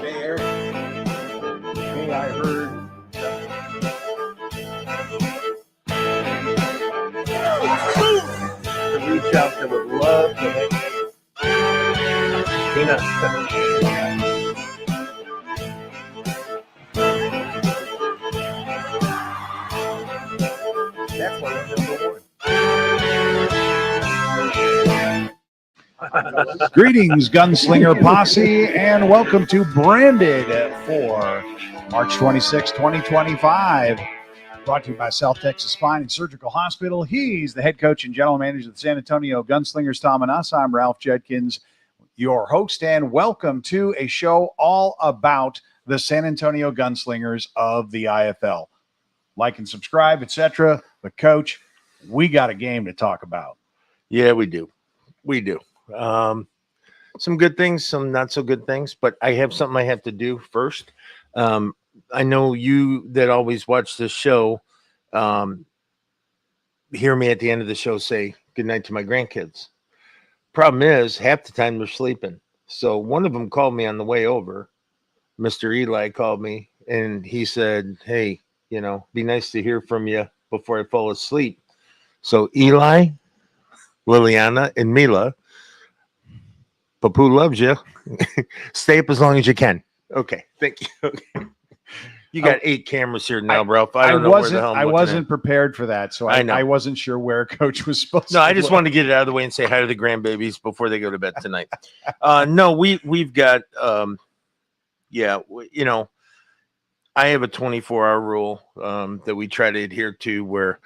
there. Hey, I heard. To reach out that would love to make peanuts. That's one of number one. Greetings, Gunslinger Posse, and welcome to Branded for March 26, 2025. Brought to you by South Texas Spine and Surgical Hospital. He's the head coach and general manager of the San Antonio Gunslingers, Tom and us. I'm Ralph Judkins, your host, and welcome to a show all about the San Antonio Gunslingers of the IFL. Like and subscribe, etc. But, Coach, we got a game to talk about. Yeah, we do. We do. Some good things, some not so good things, but I have something I have to do first. I know you that always watch this show hear me at the end of the show say good night to my grandkids. Problem is, half the time they're sleeping. So one of them called me on the way over. Mr. Eli called me, and he said, hey, be nice to hear from you before I fall asleep. So Eli, Liliana, and Mila, Papu loves you. Stay up as long as you can. Okay, thank you. Okay. You got 8 cameras here now, Ralph. I don't know where the hell I wasn't prepared for that, so I wasn't sure where Coach was supposed to. No, I just wanted to get it out of the way and say hi to the grandbabies before they go to bed tonight. No, we've got, I have a 24-hour rule that we try to adhere to where,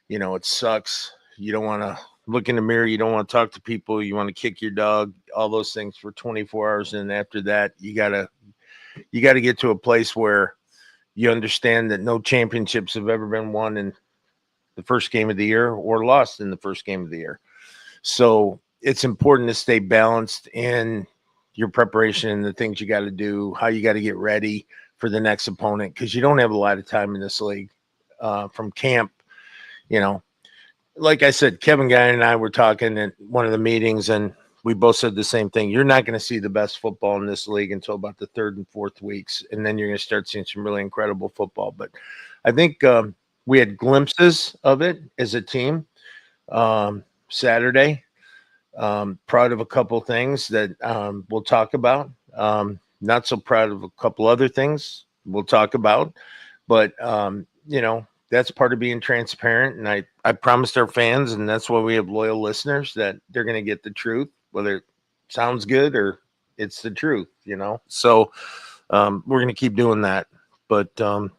it sucks. You don't want to look in the mirror. You don't want to talk to people. You want to kick your dog, all those things for 24 hours. And after that, you got to get to a place where you understand that no championships have ever been won in the first game of the year or lost in the first game of the year. So it's important to stay balanced in your preparation and the things you got to do, how you got to get ready for the next opponent, because you don't have a lot of time in this league from camp. Like I said, Kevin Guy and I were talking at one of the meetings, and we both said the same thing. You're not going to see the best football in this league until about the 3rd and 4th weeks, and then you're going to start seeing some really incredible football. But I think we had glimpses of it as a team Saturday. Proud of a couple things that we'll talk about. Not so proud of a couple other things we'll talk about. But, that's part of being transparent. And I promised our fans, and that's why we have loyal listeners, that they're going to get the truth, whether it sounds good or it's the truth, So we're going to keep doing that. But, so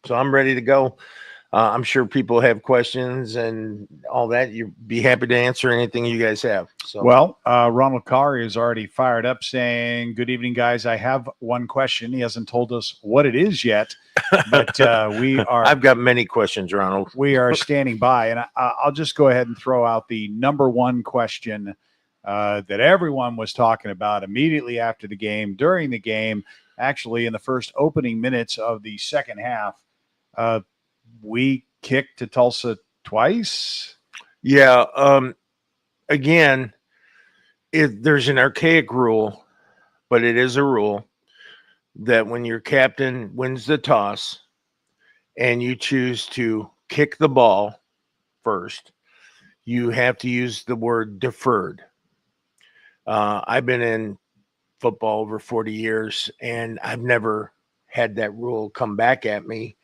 I'm ready to go. I'm sure people have questions and all that. You'd be happy to answer anything you guys have. So, well, Ronald Carr is already fired up saying, good evening, guys. I have one question. He hasn't told us what it is yet, but I've got many questions, Ronald. We are standing by, and I'll just go ahead and throw out the number one question that everyone was talking about immediately after the game, during the game, actually in the first opening minutes of the second half. We kicked to Tulsa twice. Yeah. Again, there's an archaic rule, but it is a rule that when your captain wins the toss and you choose to kick the ball first, you have to use the word deferred. I've been in football over 40 years, and I've never had that rule come back at me.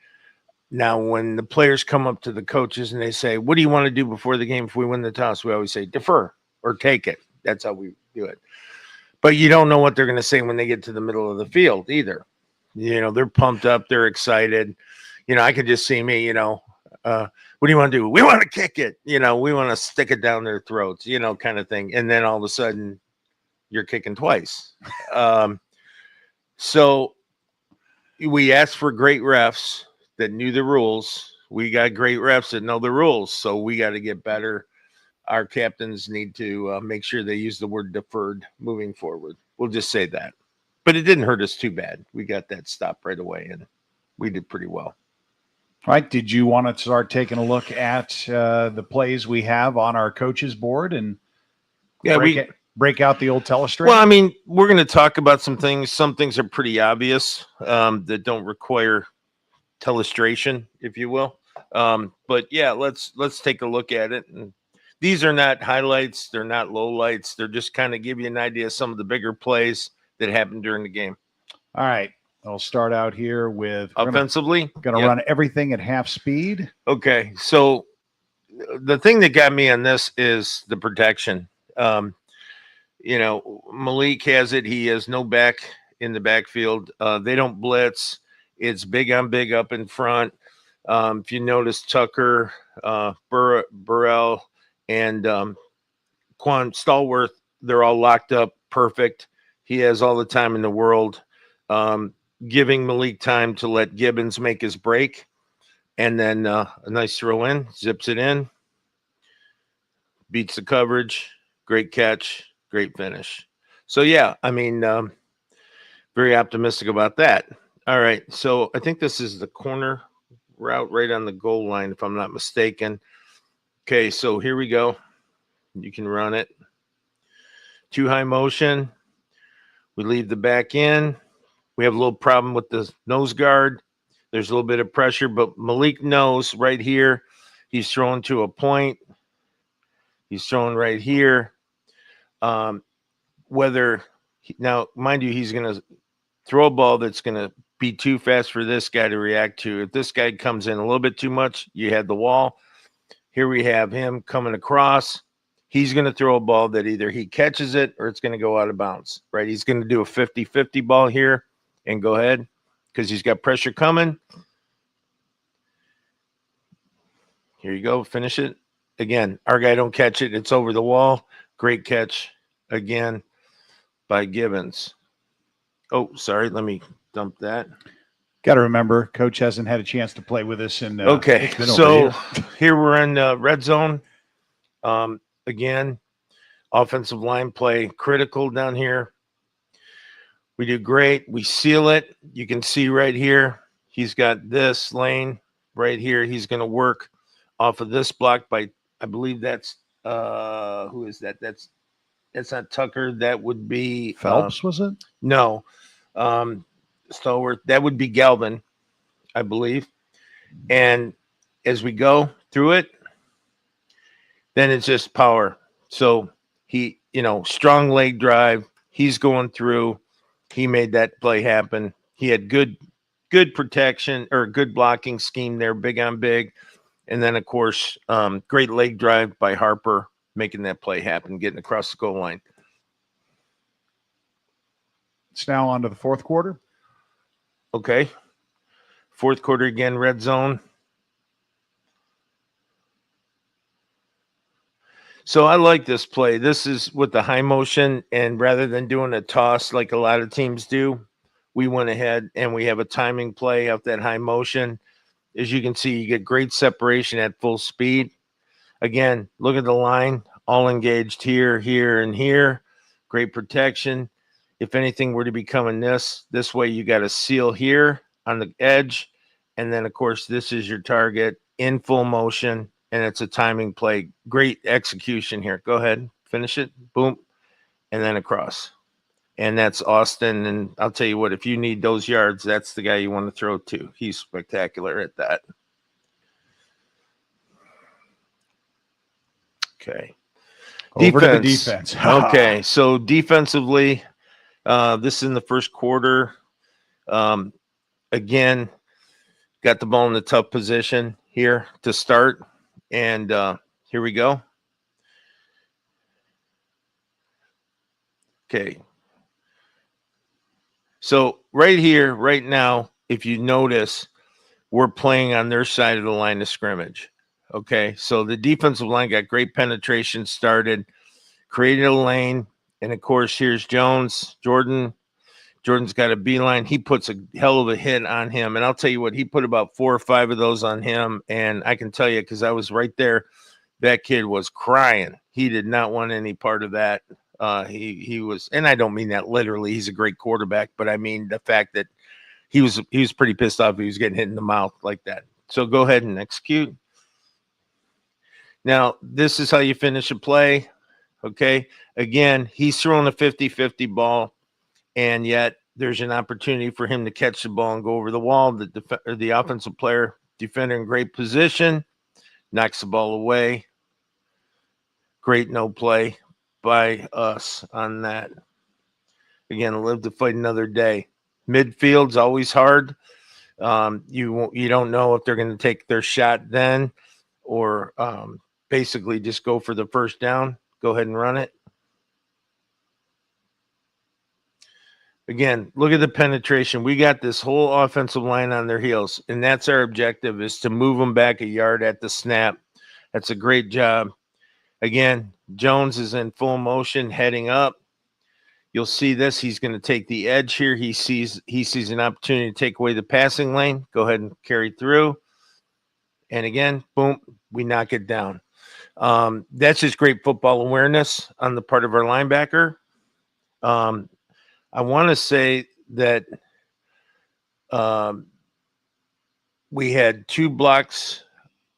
Now, when the players come up to the coaches and they say, what do you want to do before the game if we win the toss? We always say defer or take it. That's how we do it. But you don't know what they're going to say when they get to the middle of the field either. They're pumped up. They're excited. I could just see me, what do you want to do? We want to kick it. We want to stick it down their throats, kind of thing. And then all of a sudden you're kicking twice. So we asked for great refs that knew the rules. We got great refs that know the rules, so we got to get better. Our captains need to make sure they use the word deferred moving forward. We'll just say that. But it didn't hurt us too bad. We got that stop right away, and we did pretty well. All right. Did you want to start taking a look at the plays we have on our coaches board and break out the old telestrator? Well, I mean, we're going to talk about some things. Some things are pretty obvious that don't require telestration, if you will. But yeah, let's take a look at it. And these are not highlights. They're not lowlights. They're just kind of give you an idea of some of the bigger plays that happened during the game. All right. I'll start out here with offensively. Going to run everything at half speed. Okay. So the thing that got me on this is the protection. Malik has it. He has no back in the backfield. They don't blitz. It's big on big up in front. If you notice, Tucker, Burrell, and Quan Stallworth, they're all locked up perfect. He has all the time in the world, giving Malik time to let Gibbons make his break. And then a nice throw in, zips it in, beats the coverage, great catch, great finish. So, yeah, I mean, very optimistic about that. All right, so I think this is the corner route right on the goal line, if I'm not mistaken. Okay, so here we go. You can run it. Too high motion. We leave the back in. We have a little problem with the nose guard. There's a little bit of pressure, but Malik knows right here. He's throwing to a point. He's throwing right here. Now, mind you, he's going to throw a ball that's going to be too fast for this guy to react to. If this guy comes in a little bit too much, you had the wall. Here we have him coming across. He's going to throw a ball that either he catches it or it's going to go out of bounds, right? He's going to do a 50-50 ball here and go ahead because he's got pressure coming. Here you go. Finish it. Again, our guy don't catch it. It's over the wall. Great catch again by Gibbons. Oh, sorry. Let me dump that. Got to remember, Coach hasn't had a chance to play with us. Okay, so here we're in red zone. Again, offensive line play critical down here. We do great. We seal it. You can see right here, he's got this lane right here. He's going to work off of this block by, I believe that's, who is that? That's not Tucker. That would be Phelps, was it? No. Stalwart. That would be Galvin, I believe. And as we go through it, then it's just power. So he, strong leg drive. He's going through. He made that play happen. He had good protection or good blocking scheme there, big on big. And then, of course, great leg drive by Harper, making that play happen, getting across the goal line. It's now on to the fourth quarter. Okay. Fourth quarter again, red zone. So I like this play. This is with the high motion, and rather than doing a toss like a lot of teams do, we went ahead and we have a timing play off that high motion. As you can see, you get great separation at full speed. Again, look at the line, all engaged here, here, and here. Great protection. If anything were to be coming this way, you got a seal here on the edge. And then, of course, this is your target in full motion, and it's a timing play. Great execution here. Go ahead, finish it. Boom. And then across. And that's Austin. And I'll tell you what, if you need those yards, that's the guy you want to throw to. He's spectacular at that. Okay. Over to the defense. Okay, so defensively, this is in the first quarter. Again, got the ball in the tough position here to start. And here we go. Okay. So right here, right now, if you notice, we're playing on their side of the line of scrimmage. Okay, so the defensive line got great penetration started, created a lane, and of course, here's Jones. Jordan's got a beeline. He puts a hell of a hit on him, and I'll tell you what, he put about 4 or 5 of those on him, and I can tell you, because I was right there, that kid was crying. He did not want any part of that. He was, and I don't mean that literally. He's a great quarterback, but I mean the fact that he was pretty pissed off. He was getting hit in the mouth like that. So go ahead and execute. Now, this is how you finish a play. Okay. Again, he's throwing a 50-50 ball, and yet there's an opportunity for him to catch the ball and go over the wall. The offensive player, defender in great position, knocks the ball away. Great no play by us on that. Again, live to fight another day. Midfield's always hard. You don't know if they're going to take their shot then, or basically just go for the first down. Go ahead and run it. Again, look at the penetration. We got this whole offensive line on their heels, and that's our objective, is to move them back a yard at the snap. That's a great job. Again, Jones is in full motion heading up. You'll see this. He's going to take the edge here. He sees an opportunity to take away the passing lane. Go ahead and carry through. And again, boom, we knock it down. That's just great football awareness on the part of our linebacker. I want to say that we had 2 blocks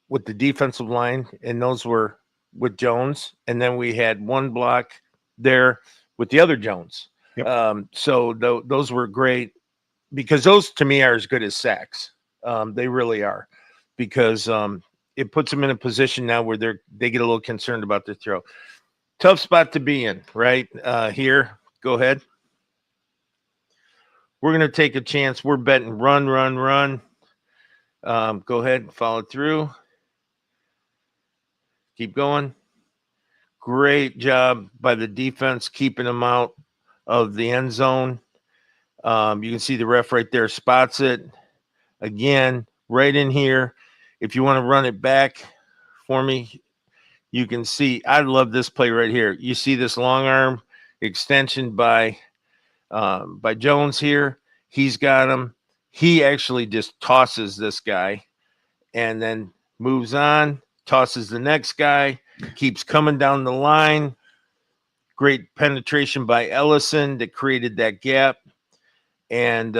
with the defensive line, and those were with Jones. And then we had 1 block there with the other Jones. Yep. So those were great, because those to me are as good as sacks. They really are, because it puts them in a position now where they get a little concerned about their throw. Tough spot to be in, right? Here, go ahead. We're going to take a chance. We're betting run. Go ahead and follow through. Keep going. Great job by the defense keeping them out of the end zone. You can see the ref right there spots it. Again, right in here. If you want to run it back for me, you can see. I love this play right here. You see this long arm extension by Jones here. He's got him. He actually just tosses this guy and then moves on, tosses the next guy, keeps coming down the line. Great penetration by Ellison that created that gap. And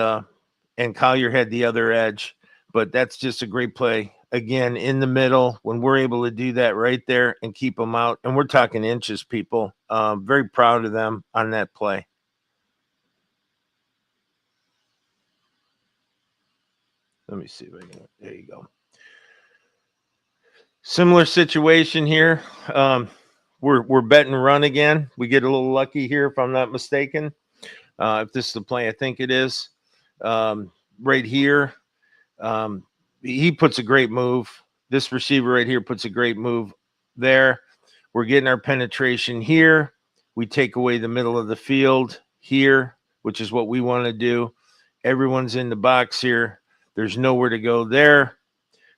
Collier had the other edge. But that's just a great play. Again, in the middle, when we're able to do that right there and keep them out. And we're talking inches, people. Very proud of them on that play. Let me see if I can. There you go. Similar situation here. We're betting run again. We get a little lucky here, if I'm not mistaken. If this is the play I think it is. Right here. He puts a great move. This receiver right here puts a great move there. We're getting our penetration here. We take away the middle of the field here, which is what we want to do. Everyone's in the box here. There's nowhere to go there.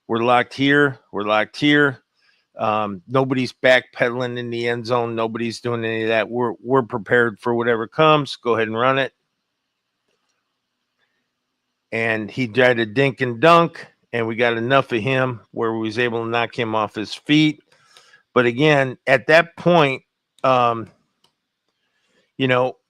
We're locked here. We're locked here. Nobody's backpedaling in the end zone. Nobody's doing any of that. We're prepared for whatever comes. Go ahead and run it. And he tried to dink and dunk, and we got enough of him where we was able to knock him off his feet. But again, at that point, you got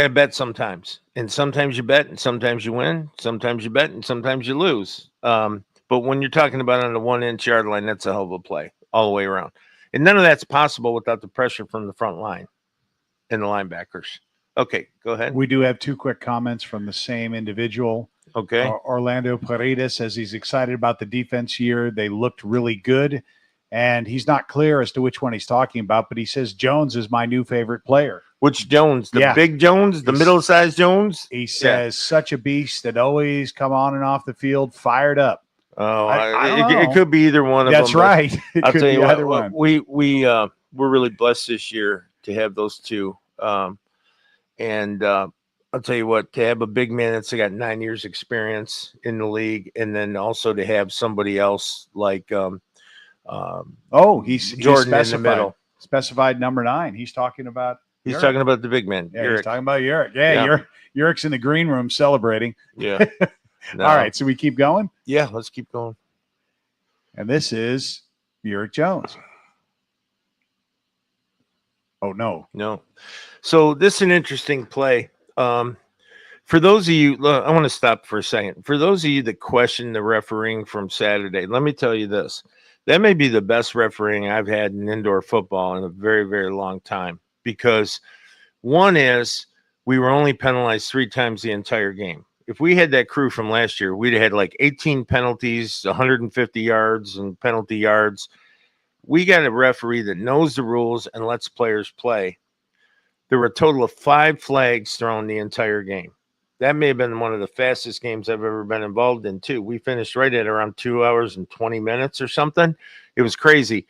to bet sometimes. And sometimes you bet, and sometimes you win. Sometimes you bet, and sometimes you lose. But when you're talking about on the 1-inch yard line, that's a hell of a play all the way around. And none of that's possible without the pressure from the front line and the linebackers. Okay, go ahead. We do have 2 quick comments from the same individual. Okay. Orlando Paredes says he's excited about the defense year. They looked really good. And he's not clear as to which one he's talking about, but he says Jones is my new favorite player. Which Jones? The big Jones? The middle-sized Jones? He says such a beast that always come on and off the field fired up. Oh, it could be either one of them. That's right. I'll tell you what, we're really blessed this year to have those 2. And I'll tell you what, to have a big man that's got 9 years experience in the league, and then also to have somebody else like he's Jordan in the middle. Specified number 9. He's talking about He's talking about the big man. Yeah, he's talking about Ulric. Yeah. Ulric's in the green room celebrating. Yeah. No. All right, so we keep going? Yeah, let's keep going. And this is Ulric Jones. Oh, no. So this is an interesting play. For those of you, I want to stop for a second. For those of you that question the refereeing from Saturday, let me tell you this. That may be the best refereeing I've had in indoor football in a very, very long time, because one is we were only penalized 3 times the entire game. If we had that crew from last year, we'd have had like 18 penalties, 150 yards and penalty yards. We got a referee that knows the rules and lets players play. There were a total of 5 flags thrown the entire game. That may have been one of the fastest games I've ever been involved in, too. We finished right at around 2 hours and 20 minutes or something. It was crazy.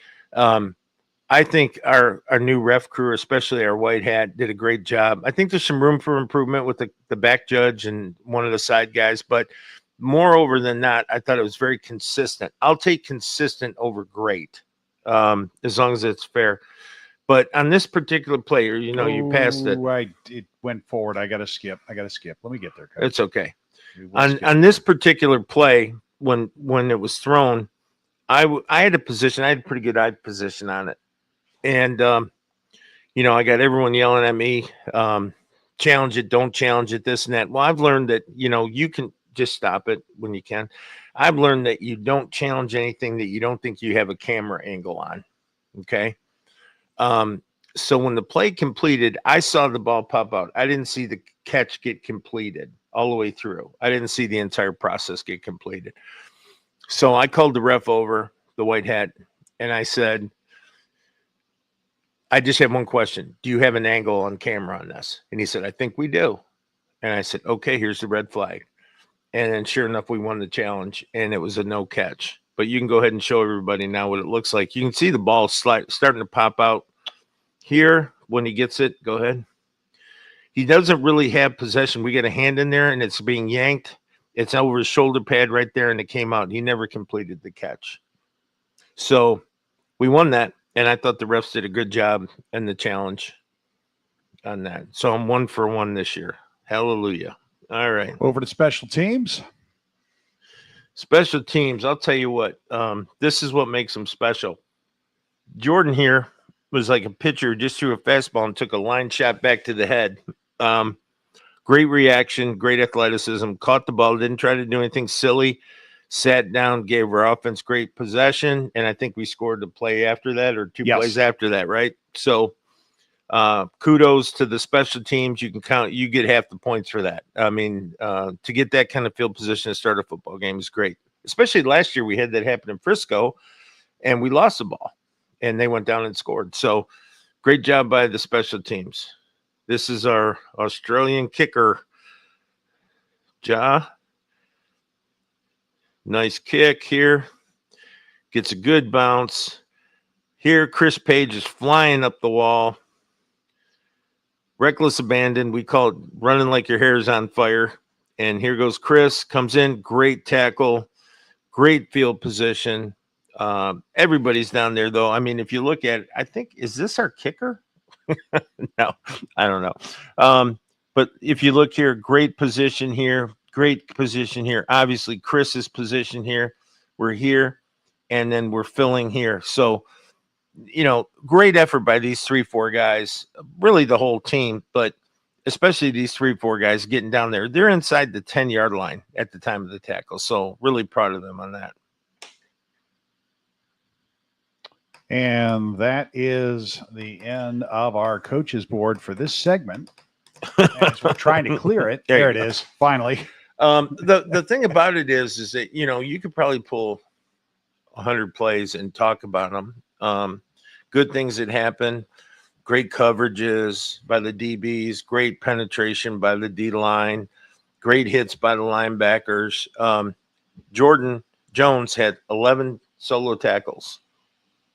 I think our new ref crew, especially our white hat, did a great job. I think there's some room for improvement with the back judge and one of the side guys, but moreover than that, I thought it was very consistent. I'll take consistent over great, as long as it's fair. But on this particular player, you passed it. It went forward. I got to skip. Let me get there, Coach. It's okay. On this particular play, when it was thrown, I had a position. I had a pretty good eye position on it. And, I got everyone yelling at me, challenge it, don't challenge it, this and that. Well, I've learned that, you can just stop it when you can. I've learned that you don't challenge anything that you don't think you have a camera angle on. Okay. So when the play completed, I saw the ball pop out. I didn't see the catch get completed all the way through. I didn't see the entire process get completed. So I called the ref over, the white hat, and I said, I just have one question. Do you have an angle on camera on this? And he said, I think we do. And I said, okay, here's the red flag. And then sure enough, we won the challenge, and it was a no catch. But you can go ahead and show everybody now what it looks like. You can see the ball starting to pop out here when he gets it. Go ahead. He doesn't really have possession. We got a hand in there, and it's being yanked. It's over his shoulder pad right there, and it came out. He never completed the catch. So we won that, and I thought the refs did a good job in the challenge on that. So I'm 1 for 1 this year. Hallelujah. All right. Over to special teams. Special teams, I'll tell you what, this is what makes them special. Jordan here was like a pitcher who just threw a fastball and took a line shot back to the head. Great reaction, great athleticism, caught the ball, didn't try to do anything silly, sat down, gave our offense great possession, and I think we scored the play after that, or two plays after that, right? So kudos to the special teams. You get half the points for that. I mean, to get that kind of field position to start a football game is great. Especially last year, we had that happen in Frisco, and we lost the ball, and they went down and scored. So great job by the special teams. This is our Australian kicker, Ja. Nice kick here. Gets a good bounce. Here, Chris Page is flying up the wall. Reckless abandon. We call it running like your hair is on fire. And here goes Chris. Comes in. Great tackle. Great field position. Everybody's down there, though. I mean, if you look at it, I think, is this our kicker? No, I don't know. But if you look here, great position here. Great position here. Obviously, Chris's position here. We're here. And then we're filling here. So, great effort by these 3-4 guys, really the whole team, but especially these 3-4 guys getting down there. They're inside the 10-yard line at the time of the tackle. So really proud of them on that. And that is the end of our coaches board for this segment. As we're trying to clear it. There it is. Finally. The thing about it is that, you could probably pull 100 plays and talk about them. Good things that happen, great coverages by the DBs, great penetration by the D line, great hits by the linebackers. Jordan Jones had 11 solo tackles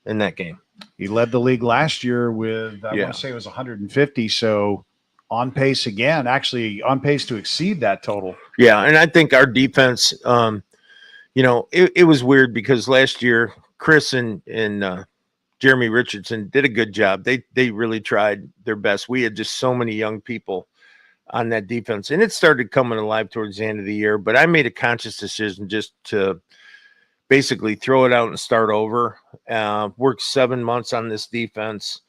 in that game. He led the league last year with, I want to say it was 150. So on pace again, actually on pace to exceed that total. Yeah. And I think our defense, it was weird because last year, Chris and Jeremy Richardson did a good job. They really tried their best. We had just so many young people on that defense, and it started coming alive towards the end of the year. But I made a conscious decision just to basically throw it out and start over. Worked 7 months on this defense.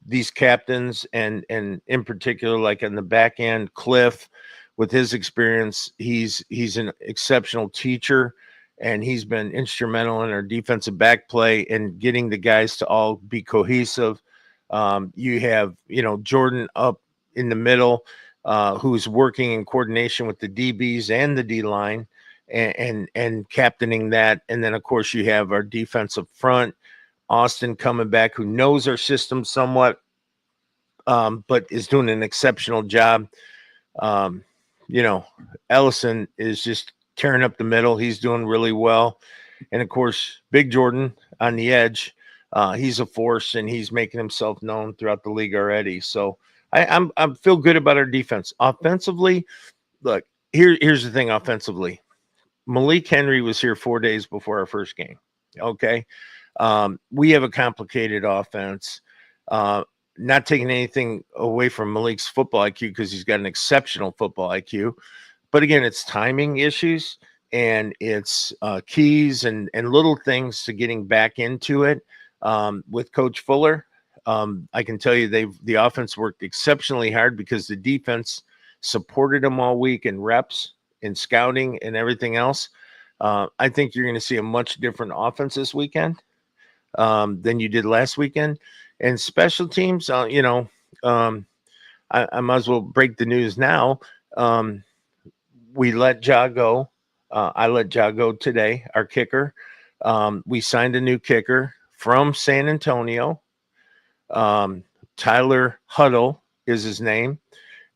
These captains and in particular, like on the back end, Cliff, with his experience, he's an exceptional teacher. and he's been instrumental in our defensive back play and getting the guys to all be cohesive. You have, Jordan up in the middle, who's working in coordination with the DBs and the D line, and captaining that. And then, of course, you have our defensive front, Austin coming back, who knows our system somewhat, but is doing an exceptional job. Ellison is just tearing up the middle. He's doing really well. And, of course, Big Jordan on the edge. He's a force, and he's making himself known throughout the league already. So I feel good about our defense. Offensively, look, here's the thing offensively. Malik Henry was here 4 days before our first game. Okay. We have a complicated offense. Not taking anything away from Malik's football IQ, because he's got an exceptional football IQ. But again, it's timing issues, and it's keys and little things to getting back into it. With Coach Fuller, I can tell you the offense worked exceptionally hard because the defense supported them all week in reps, in scouting, and everything else. I think you're going to see a much different offense this weekend than you did last weekend. And special teams, I might as well break the news now. We let Ja go. I let Ja go today, our kicker. We signed a new kicker from San Antonio. Tyler Huddle is his name.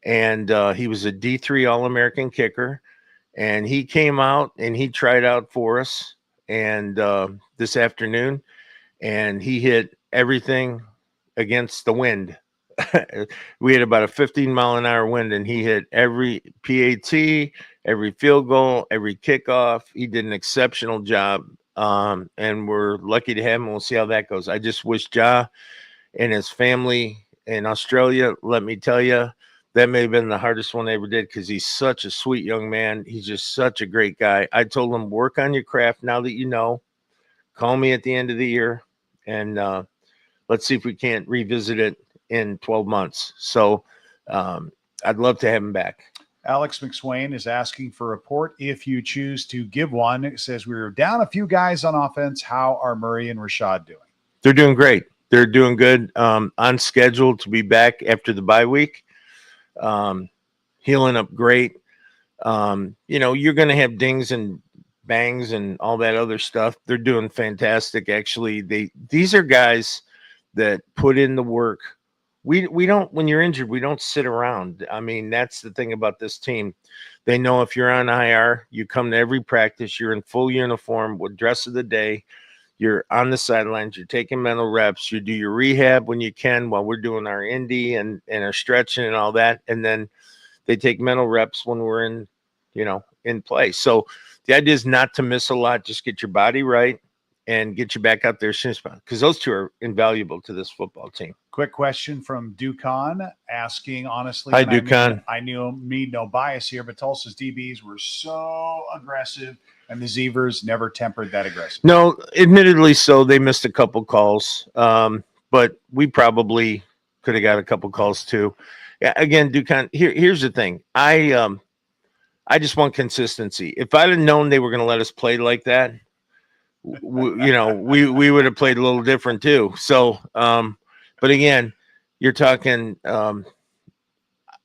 And he was a D3 All-American kicker. And he came out and he tried out for us and this afternoon. And he hit everything against the wind. We had about a 15-mile-an-hour wind, and he hit every PAT, every field goal, every kickoff. He did an exceptional job, and we're lucky to have him. We'll see how that goes. I just wish Ja and his family in Australia, let me tell you, that may have been the hardest one I ever did, because he's such a sweet young man. He's just such a great guy. I told him, work on your craft now that you know. Call me at the end of the year, and let's see if we can't revisit it in 12 months. So I'd love to have him back. Alex McSwain is asking for a report if you choose to give one. It says we were down a few guys on offense. How are Murray and Rashad doing? They're doing great. They're doing good. On schedule to be back after the bye week. Healing up great. You're going to have dings and bangs and all that other stuff. They're doing fantastic. Actually, these are guys that put in the work. We don't, when you're injured, we don't sit around. I mean, that's the thing about this team. They know if you're on IR, you come to every practice, you're in full uniform with dress of the day, you're on the sidelines, you're taking mental reps, you do your rehab when you can while we're doing our indie and our stretching and all that. And then they take mental reps when we're in play. So the idea is not to miss a lot, just get your body right and get you back out there as soon as possible, because those two are invaluable to this football team. Quick question from Ducon asking, honestly, hi Ducon. I need no bias here, but Tulsa's DBs were so aggressive, and the Zevers never tempered that aggressive. No, admittedly so. They missed a couple calls, but we probably could have got a couple calls too. Yeah, again, Ducon, here's the thing. I just want consistency. If I'd have known they were going to let us play like that, we would have played a little different too. So, but again, you're talking, I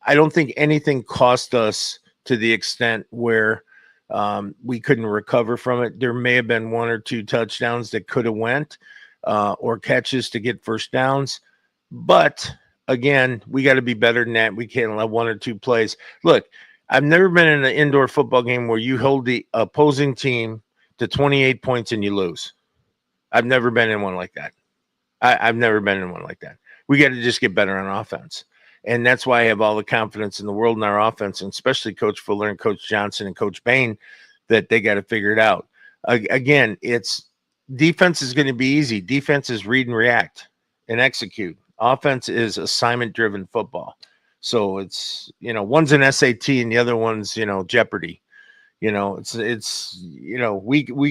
don't think anything cost us to the extent where we couldn't recover from it. There may have been one or two touchdowns that could have went, or catches to get first downs. But again, we got to be better than that. We can't let one or two plays. Look, I've never been in an indoor football game where you hold the opposing team to 28 points and you lose. I've never been in one like that. I've never been in one like that. We got to just get better on offense. And that's why I have all the confidence in the world in our offense, and especially Coach Fuller and Coach Johnson and Coach Bain, that they got to figure it out. Again, it's defense is going to be easy. Defense is read and react and execute. Offense is assignment-driven football. So it's, one's an SAT and the other one's, Jeopardy. We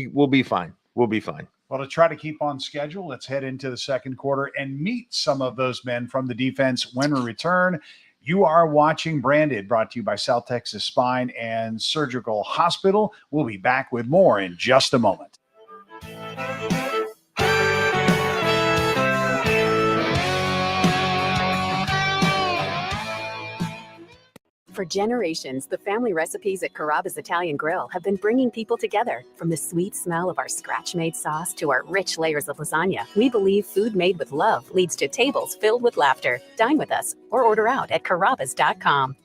will be fine. We'll be fine. Well, to try to keep on schedule, let's head into the second quarter and meet some of those men from the defense when we return. You are watching Branded, brought to you by South Texas Spine and Surgical Hospital. We'll be back with more in just a moment. For generations, the family recipes at Carrabba's Italian Grill have been bringing people together. From the sweet smell of our scratch-made sauce to our rich layers of lasagna, we believe food made with love leads to tables filled with laughter. Dine with us or order out at carrabbas.com.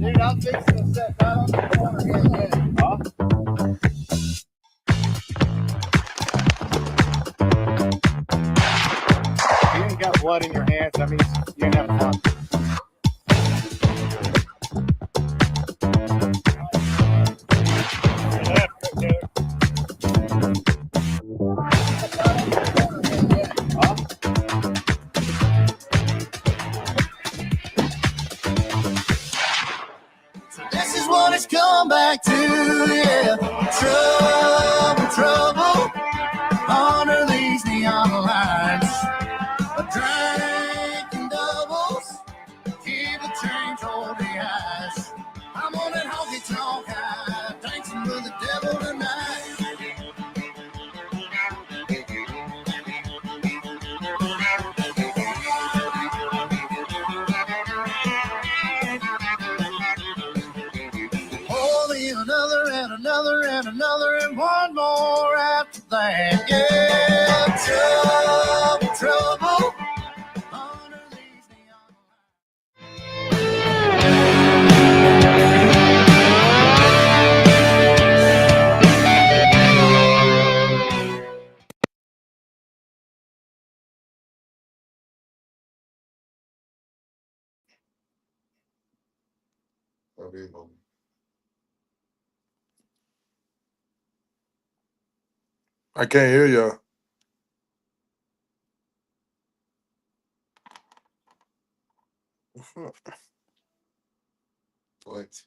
Dude, I'm fixing to set that on the corner here. Huh? You ain't got blood in your hands. That means you ain't having fun. This is what it's come back to, yeah. Trouble, under these neon lights. A drink and doubles, keep the change, hold the ice. I'm on that honky tonk high, dancing with the devil tonight. Another and one more after that. Yeah, trouble. Under these neon I can't hear y'all. What?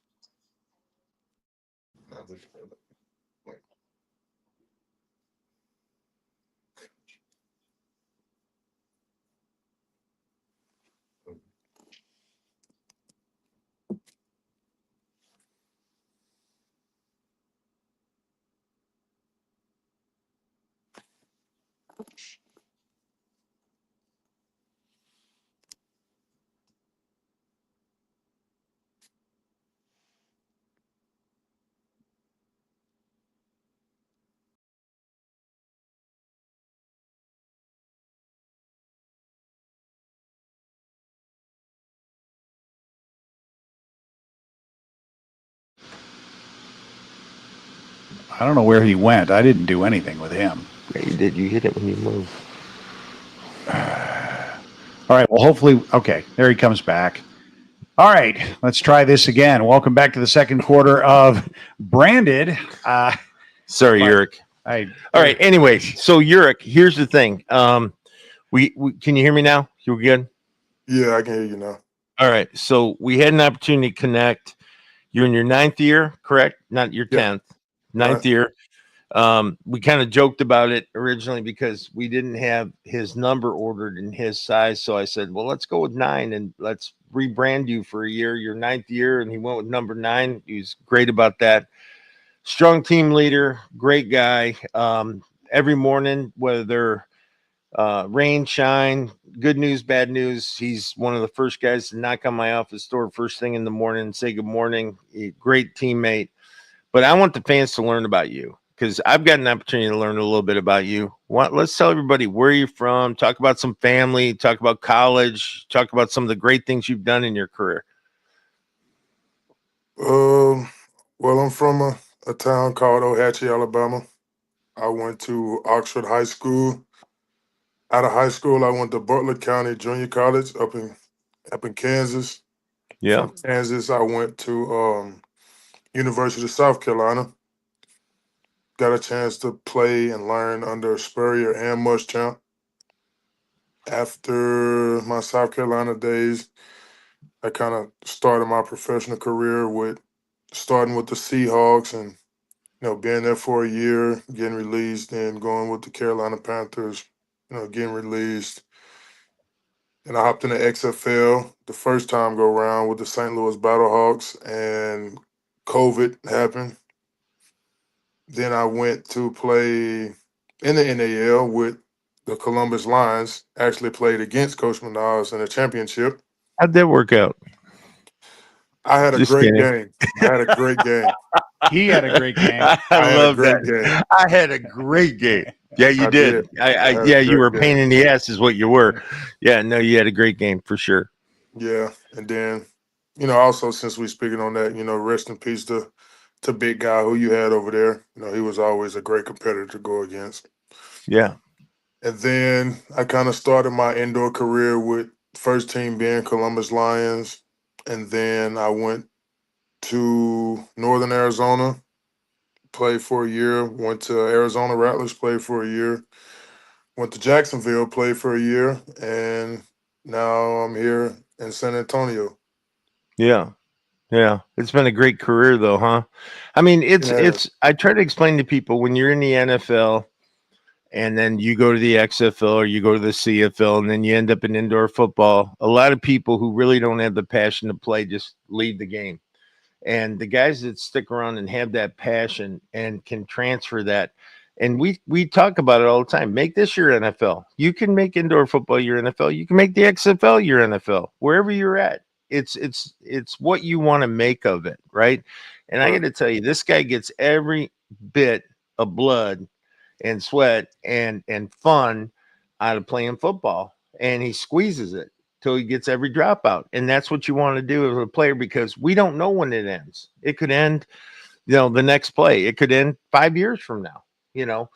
I don't know where he went. I didn't do anything with him. Yeah, you did. You hit it when you moved. All right. Well, hopefully, okay. There he comes back. All right. Let's try this again. Welcome back to the second quarter of Branded. Sorry, Ulric. All right. Anyway, so Ulric, here's the thing. We can you hear me now? You good? Yeah, I can hear you now. All right. So we had an opportunity to connect. You're in your 9th year, correct? Not your 10th. Ninth year. We kind of joked about it originally because we didn't have his number ordered in his size. So I said, well, let's go with 9 and let's rebrand you for a year, your 9th year. And he went with number 9. He was great about that. Strong team leader, great guy. Every morning, whether rain, shine, good news, bad news, he's one of the first guys to knock on my office door first thing in the morning and say good morning. Great teammate. But I want the fans to learn about you because I've got an opportunity to learn a little bit about you. Let's tell everybody where you're from, talk about some family, talk about college, talk about some of the great things you've done in your career. Well, I'm from a town called Ohatchee, Alabama. I went to Oxford High School. Out of high school, I went to Butler County Junior College up in Kansas. Yeah. From Kansas, I went to University of South Carolina. Got a chance to play and learn under Spurrier and Muschamp. After my South Carolina days, I kind of started my professional career starting with the Seahawks and being there for a year, getting released, and going with the Carolina Panthers, getting released. And I hopped in the XFL the first time go around with the St. Louis Battlehawks, and COVID happened. Then I went to play in the NAL with the Columbus Lions. Actually played against Coach Manaz in a championship. How'd that work out? I had a Just great kidding. game. I had a great game. He had a great game. I I had a love great that. game. I had a great game. Yeah, you I did. did. I had a Yeah, you were a great pain game. in the ass, is what you were. Yeah, no, you had a great game for sure. Yeah. And then, also since we speaking on that, rest in peace to big guy who you had over there. He was always a great competitor to go against. Yeah, And then I kind of started my indoor career with first team being Columbus Lions. And then I went to Northern Arizona, played for a year, went to Arizona Rattlers, played for a year, went to Jacksonville, played for a year, and now I'm here in San Antonio. yeah, yeah. It's been a great career, though, huh? I mean, It it's has. it's. I try to explain to people when you're in the NFL and then you go to the XFL or you go to the CFL and then you end up in indoor football. A lot of people who really don't have the passion to play just leave the game. And the guys that stick around and have that passion and can transfer that, and we talk about it all the time, make this your NFL. You can make indoor football your NFL. You can make the XFL your NFL. Wherever you're at, it's what you want to make of it, right? And I got Right. to tell you, this guy gets every bit of blood and sweat and fun out of playing football, and he squeezes it till he gets every dropout. And that's what you want to do as a player, because we don't know when it ends. It could end, the next play. It could end 5 years from now. You know,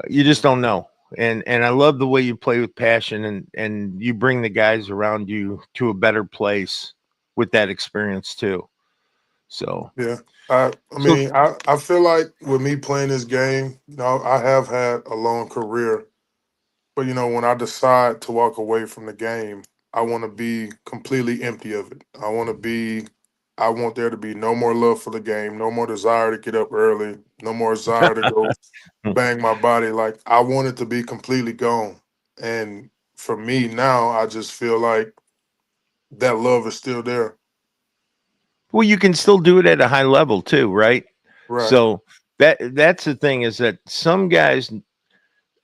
you just don't know. And I love the way you play with passion, and you bring the guys around you to a better place with that experience too. So, Yeah. I so mean, I feel like with me playing this game, I have had a long career. But when I decide to walk away from the game, I want to be completely empty of it. I want there to be no more love for the game, no more desire to get up early, no more desire to go bang my body. Like, I want it to be completely gone. And for me now, I just feel like that love is still there. well, you can still do it at a high level too, right? Right. So that's the thing, is that some guys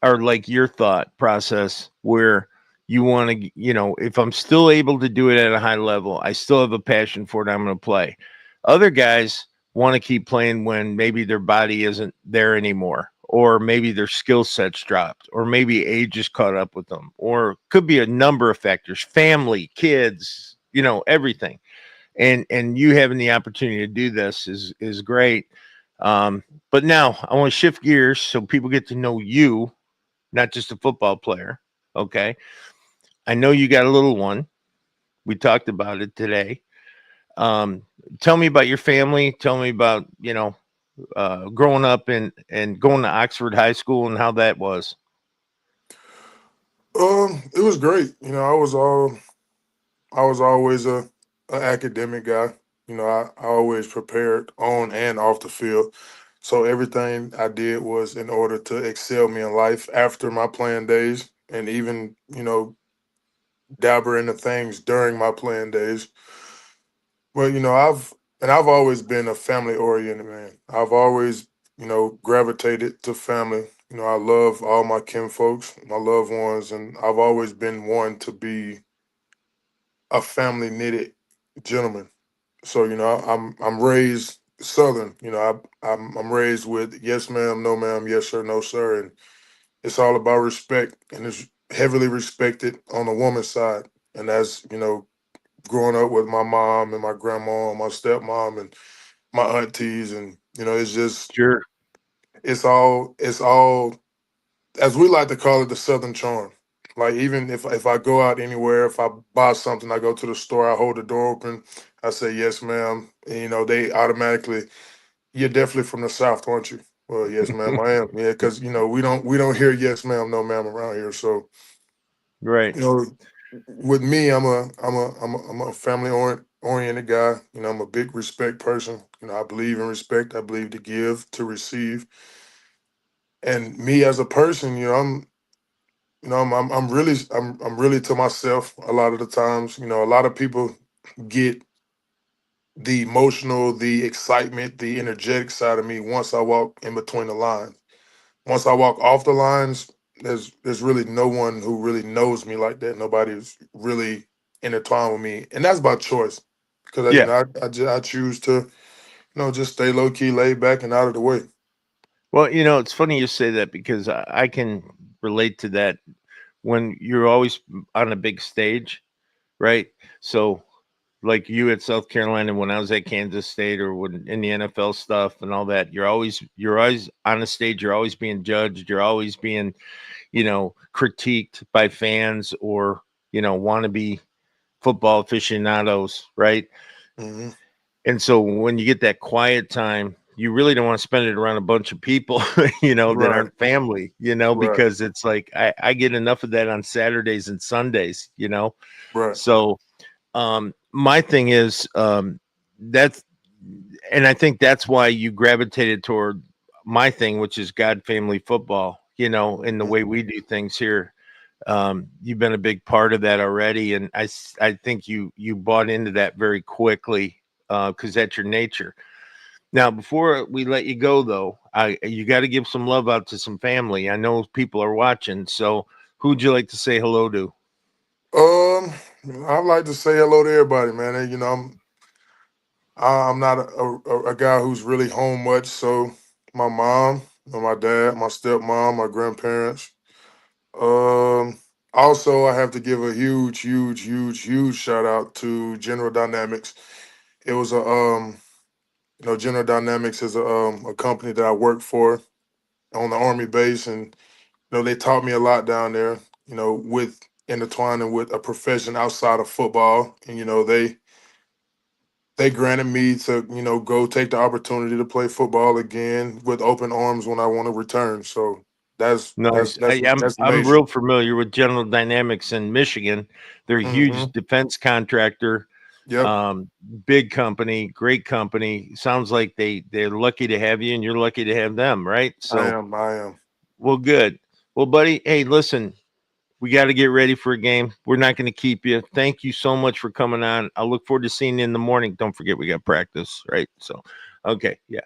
are like your thought process, where you want to, if I'm still able to do it at a high level, I still have a passion for it, I'm going to play. Other guys want to keep playing when maybe their body isn't there anymore, or maybe their skill sets dropped, or maybe age is caught up with them, or could be a number of factors, family, kids, everything. And you having the opportunity to do this is great. But now I want to shift gears so people get to know you, not just a football player. Okay. I know you got a little one. We talked about it today. Um, Tell me about your family. Tell me about, growing up and going to Oxford High School and how that was. It was great. I was always a academic guy. I always prepared on and off the field. So everything I did was in order to excel me in life after my playing days, and even, dabber into things during my playing days. Well, I've always been a family oriented man. I've always, gravitated to family. I love all my kin folks, my loved ones, and I've always been one to be a family knitted gentleman. So I'm raised Southern. I'm raised with yes ma'am, no ma'am, yes sir, no sir, and it's all about respect, and it's heavily respected on the woman's side. And that's growing up with my mom and my grandma and my stepmom and my aunties, and it's just Sure. it's all as we like to call it, the Southern charm. Like, even if I go out anywhere, if I buy something, I go to the store, I hold the door open, I say yes, ma'am. And, they automatically, you're definitely from the South, aren't you? Well, yes, ma'am, I am. Yeah, because we don't hear yes, ma'am, no, ma'am around here. So Right. you know, with me, I'm a family oriented guy. You know, I'm a big respect person. You know, I believe in respect. I believe to give, to receive. And me as a person, I'm really to myself a lot of the times. You know, a lot of people get the emotional, the excitement, the energetic side of me once I walk in between the lines. Once I walk off the lines, there's really no one who really knows me like that. Nobody's really intertwined with me, and that's by choice because Yeah. I choose to just stay low key, laid back, and out of the way. Well, it's funny you say that because I can relate to that when you're always on a big stage, right? So, like you at South Carolina, when I was at Kansas State, or when in the NFL stuff and all that, you're always on the stage. You're always being judged. You're always being, critiqued by fans or wannabe football aficionados, right? Hmm. And so when you get that quiet time, you really don't want to spend it around a bunch of people, that Right, aren't family, right, because it's like I get enough of that on Saturdays and Sundays. right. So my thing is that's, and I think that's why you gravitated toward my thing, which is God family football, in the way we do things here. You've been a big part of that already, and I think you bought into that very quickly because that's your nature. Now, before we let you go, though, you got to give some love out to some family. I know people are watching, so who'd you like to say hello to? Um, I'd like to say hello to everybody, man. And, I'm not a guy who's really home much, so my mom, my dad, my stepmom, my grandparents. Um, Also, I have to give a huge, huge, huge, huge shout out to General Dynamics. It was General Dynamics is a company that I work for on the Army base, and they taught me a lot down there. With intertwining with a profession outside of football, and they granted me to go take the opportunity to play football again with open arms when I want to return. So that's that's Nice. that's I'm that's I'm major. real familiar with General Dynamics in Michigan. They're a huge Hmm. defense contractor, Yep, um, big company, great company. Sounds like they're lucky to have you, and you're lucky to have them, right? I So, am. I am. well, good. Well, buddy, hey, listen, we got to get ready for a game. We're not going to keep you. Thank you so much for coming on. I look forward to seeing you in the morning. Don't forget we got practice, right? So, okay, yeah.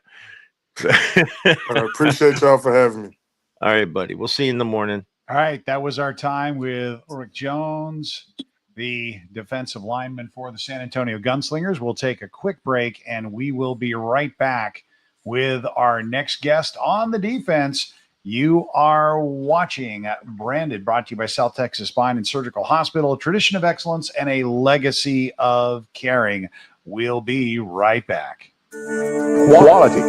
I appreciate y'all for having me. All right, buddy. We'll see you in the morning. All right, that was our time with Ulric Jones, the defensive lineman for the San Antonio Gunslingers. We'll take a quick break and we will be right back with our next guest on the defense. You are watching Branded, brought to you by South Texas Spine and Surgical Hospital, a tradition of excellence and a legacy of caring. We'll be right back. Quality.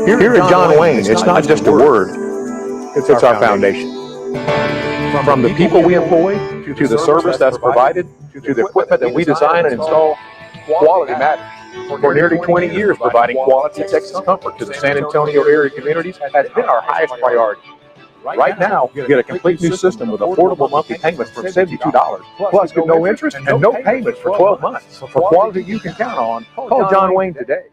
Here at John Wayne, it's not just a word, it's our foundation. From the people we employ, to the service that's provided, to the equipment that we design and install, quality matters. For nearly 20 years, providing quality Texas comfort to the San Antonio area communities has been our highest priority. Right now, get a complete new system with affordable monthly payments from $72, plus get no interest and no payments for 12 months. For quality you can count on, call John Wayne today.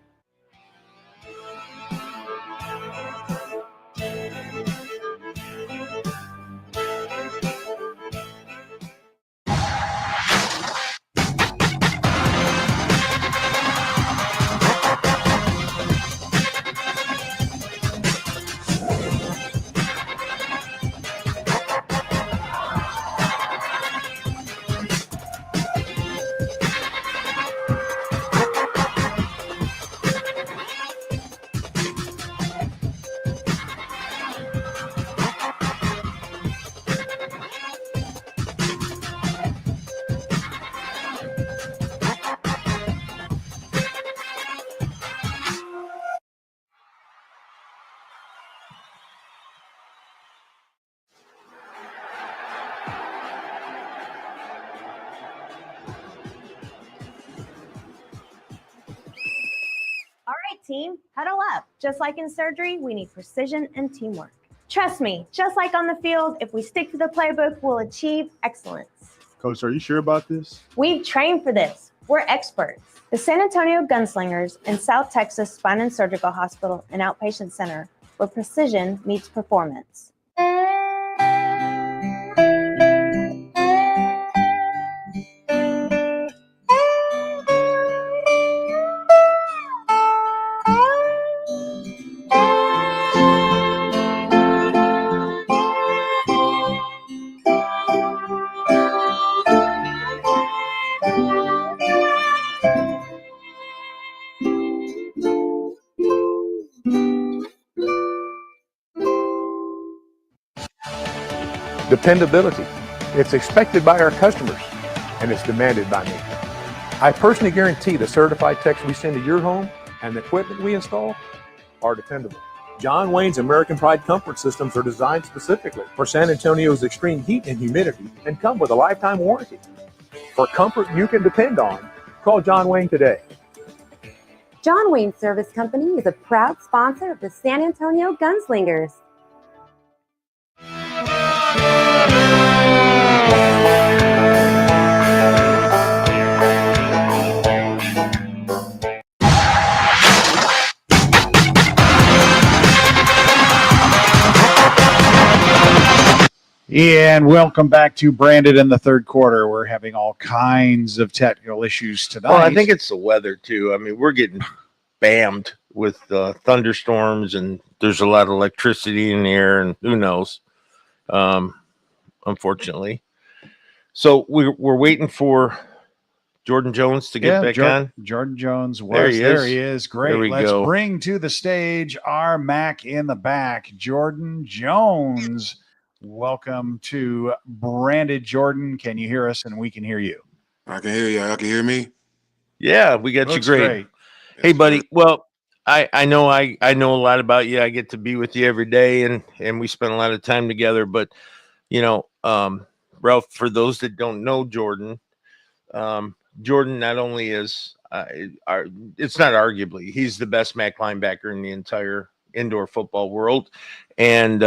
All right, team, huddle up. Just like in surgery, we need precision and teamwork. Trust me, just like on the field, if we stick to the playbook, we'll achieve excellence. Coach, are you sure about this? We've trained for this. We're experts. The San Antonio Gunslingers in South Texas Spine and Surgical Hospital and Outpatient Center, where precision meets performance. Dependability. It's expected by our customers, and it's demanded by me. I personally guarantee the certified techs we send to your home and the equipment we install are dependable. John Wayne's American Pride comfort systems are designed specifically for San Antonio's extreme heat and humidity and come with a lifetime warranty. For comfort you can depend on, call John Wayne today. John Wayne Service Company is a proud sponsor of the San Antonio Gunslingers. And welcome back to Branded in the third quarter. We're having all kinds of technical issues tonight. Well, I think it's the weather too. I mean, we're getting bammed with thunderstorms, and there's a lot of electricity in the air, and who knows, unfortunately. So we're waiting for Jordan Jones to get back on. Jordan Jones There he is. Great. There we Let's go. bring to the stage our Mac in the back, Jordan Jones. Welcome to Branded. Jordan, can you hear us? And we can hear you. I can hear you. Y'all can hear me? Yeah, we got Looks you great. Hey, buddy. Well, I know I know a lot about you. I get to be with you every day, and we spend a lot of time together. But you know, Ralph, for those that don't know Jordan, Jordan not only is it's not arguably he's the best MAC linebacker in the entire indoor football world, and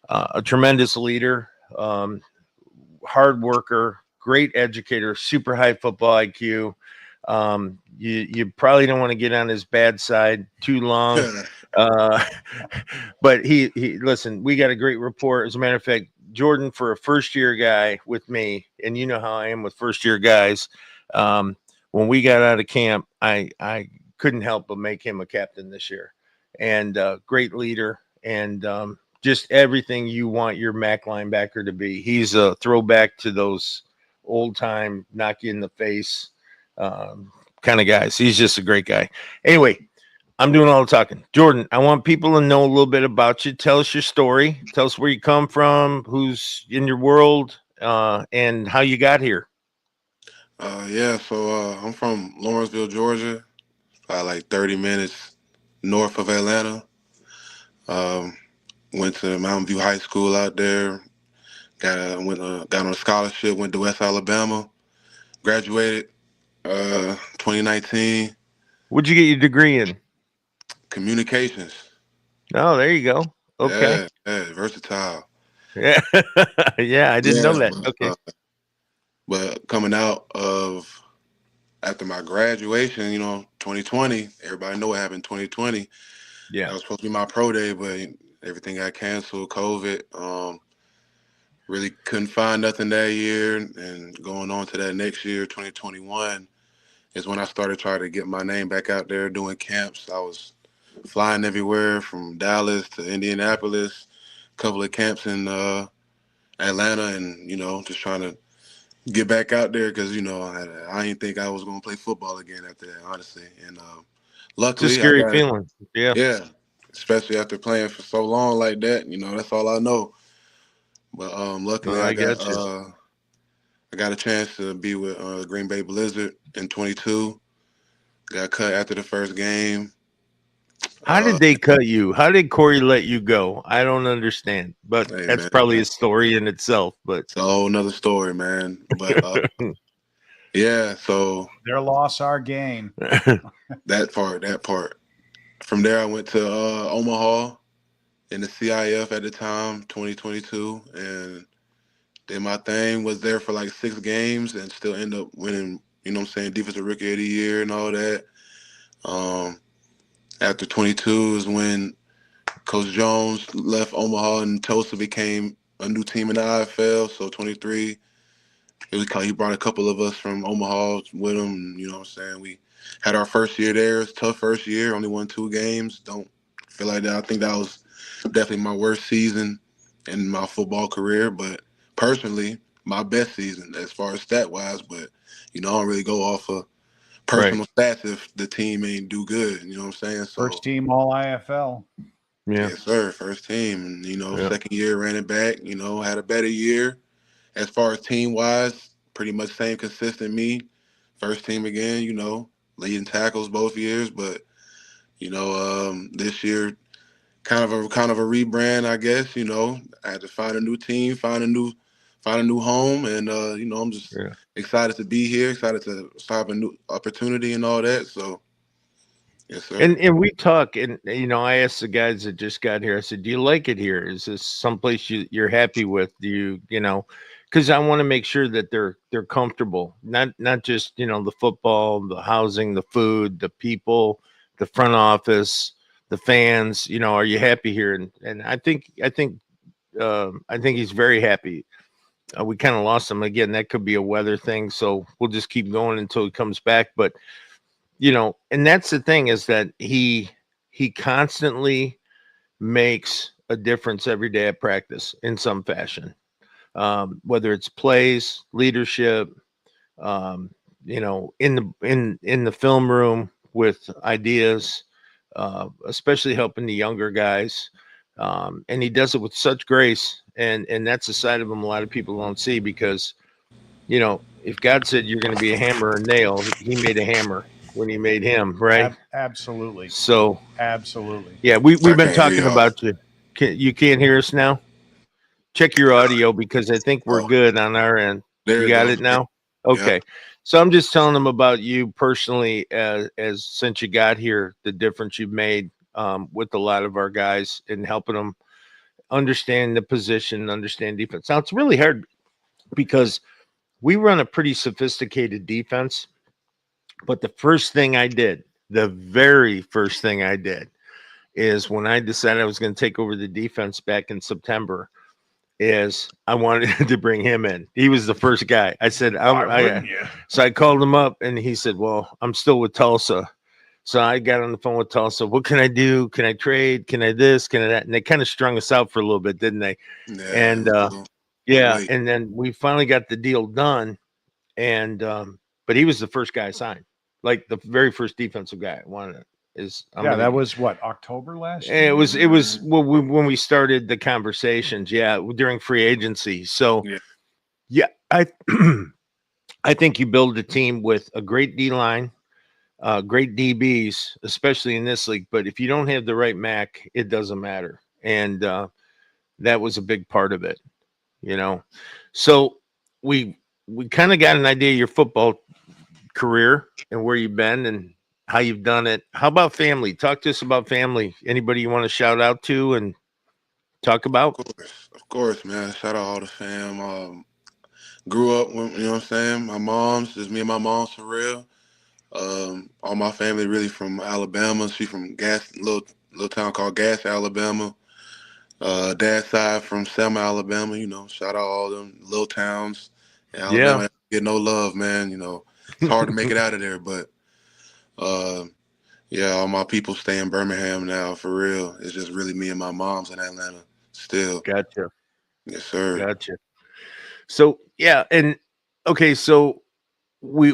a tremendous leader, hard worker, great educator, super high football IQ. You probably don't want to get on his bad side too long. But he listen, we got a great rapport. As a matter of fact, Jordan, for a first year guy with me, and you know how I am with first year guys, when we got out of camp, I couldn't help but make him a captain this year, and great leader, and just everything you want your MAC linebacker to be. He's a throwback to those old time knock you in the face kind of guys. He's just a great guy. Anyway, I'm doing all the talking. Jordan, I want people to know a little bit about you. Tell us your story. Tell us where you come from, who's in your world, and how you got here. So I'm from Lawrenceville, Georgia, about like 30 minutes north of Atlanta. Went to Mountain View High School out there. Got on a scholarship. Went to West Alabama. Graduated 2019. What'd you get your degree in? Communications. Oh, there you go. Okay. Yeah, versatile. Yeah, yeah, I didn't know that. Okay. But coming out of after my graduation, 2020, everybody know what happened in 2020. Yeah. That was supposed to be my pro day, but everything got canceled, COVID. Really couldn't find nothing that year. And going on to that next year, 2021, is when I started trying to get my name back out there doing camps. I was flying everywhere from Dallas to Indianapolis, a couple of camps in Atlanta, and, just trying to get back out there because, I didn't think I was going to play football again after that, honestly. And luckily, it's a scary feeling. Yeah, especially after playing for so long like that. That's all I know. But luckily, I got a chance to be with Green Bay Blizzard in 22. Got cut after the first game. How did they cut you? How did Corey let you go? I don't understand, but that's probably a story in itself. But it's a whole nother story, man. But yeah, so their loss, our gain. That part. From there, I went to Omaha in the CIF at the time, 2022, and did my thing. Was there for like 6 games and still end up winning you know what I'm saying, defensive rookie of the year and all that. After 22 is when Coach Jones left Omaha and Tulsa became a new team in the IFL. So 23, he brought a couple of us from Omaha with him. You know what I'm saying? We had our first year there. It's a tough first year. Only won 2 games. Don't feel like that. I think that was definitely my worst season in my football career. But personally, my best season as far as stat-wise. But, you know, I don't really go off of personal stats if the team ain't do good. You know what I'm saying? So, First team All IFL. Yeah. yes, sir. First team. And, you know, Yeah. second year ran it back. You know, had a better year. As far as team-wise, pretty much same consistent me. First team again, you know, leading tackles both years. But, you know, this year, kind of a rebrand, I guess. You know, I had to find a new team, find a new home, and you know, I'm just excited to be here, excited to start a new opportunity and all that. So, yes, sir. And we talk, and you know, I asked the guys that just got here. I said, "Do you like it here? Is this someplace you're happy with? Do you know?" Because I want to make sure that they're comfortable, not just, you know, the football, the housing, the food, the people, the front office, the fans. You know, are you happy here? And I think he's very happy. We kind of lost him again. That could be a weather thing, so we'll just keep going until he comes back. But you know, and that's the thing, is that he constantly makes a difference every day at practice in some fashion, whether it's plays, leadership, you know, in the film room with ideas, especially helping the younger guys. And he does it with such grace, and that's a side of him a lot of people don't see, because, you know, if God said you're going to be a hammer or nail, he made a hammer when he made him, right? Absolutely. So, absolutely. Yeah, we've been can't hear talking y'all. about you. You can't hear us now? Check your audio, because I think we're good on our end. There You it got goes. it now? Yeah. Okay. So I'm just telling them about you personally, as since you got here, the difference you've made with a lot of our guys, and helping them understand the position, understand defense. Now, it's really hard because we run a pretty sophisticated defense, but the very first thing I did is, when I decided I was going to take over the defense back in September, is I wanted to bring him in. He was the first guy. I said, so I called him up, and he said, "Well, I'm still with Tulsa." So I got on the phone with Tulsa. What can I do? Can I trade? Can I this? Can I that? And they kind of strung us out for a little bit, didn't they? Yeah, and wait. and then we finally got the deal done. And but he was the first guy I signed, like the very first defensive guy I wanted it. That was what, October last year? It was when we started the conversations, during free agency. So I I think you build a team with a great D line, great DBs, especially in this league. But if you don't have the right MAC, it doesn't matter. And that was a big part of it, you know. So we kind of got an idea of your football career and where you've been and how you've done it. How about family? Talk to us about family. Anybody you want to shout out to and talk about? Of course, man. Shout out all the fam. Grew up with, you know what I'm saying, my mom's, just me and my mom's for real. All my family really from Alabama. She from little town called Gas, Alabama. Dad's side from Selma, Alabama. You know, shout out all them little towns in Alabama. Get no love, man. You know, it's hard to make it out of there, but all my people stay in Birmingham now, for real. It's just really me and my mom's in Atlanta still. Gotcha. Yes, sir. Gotcha. So and okay, so we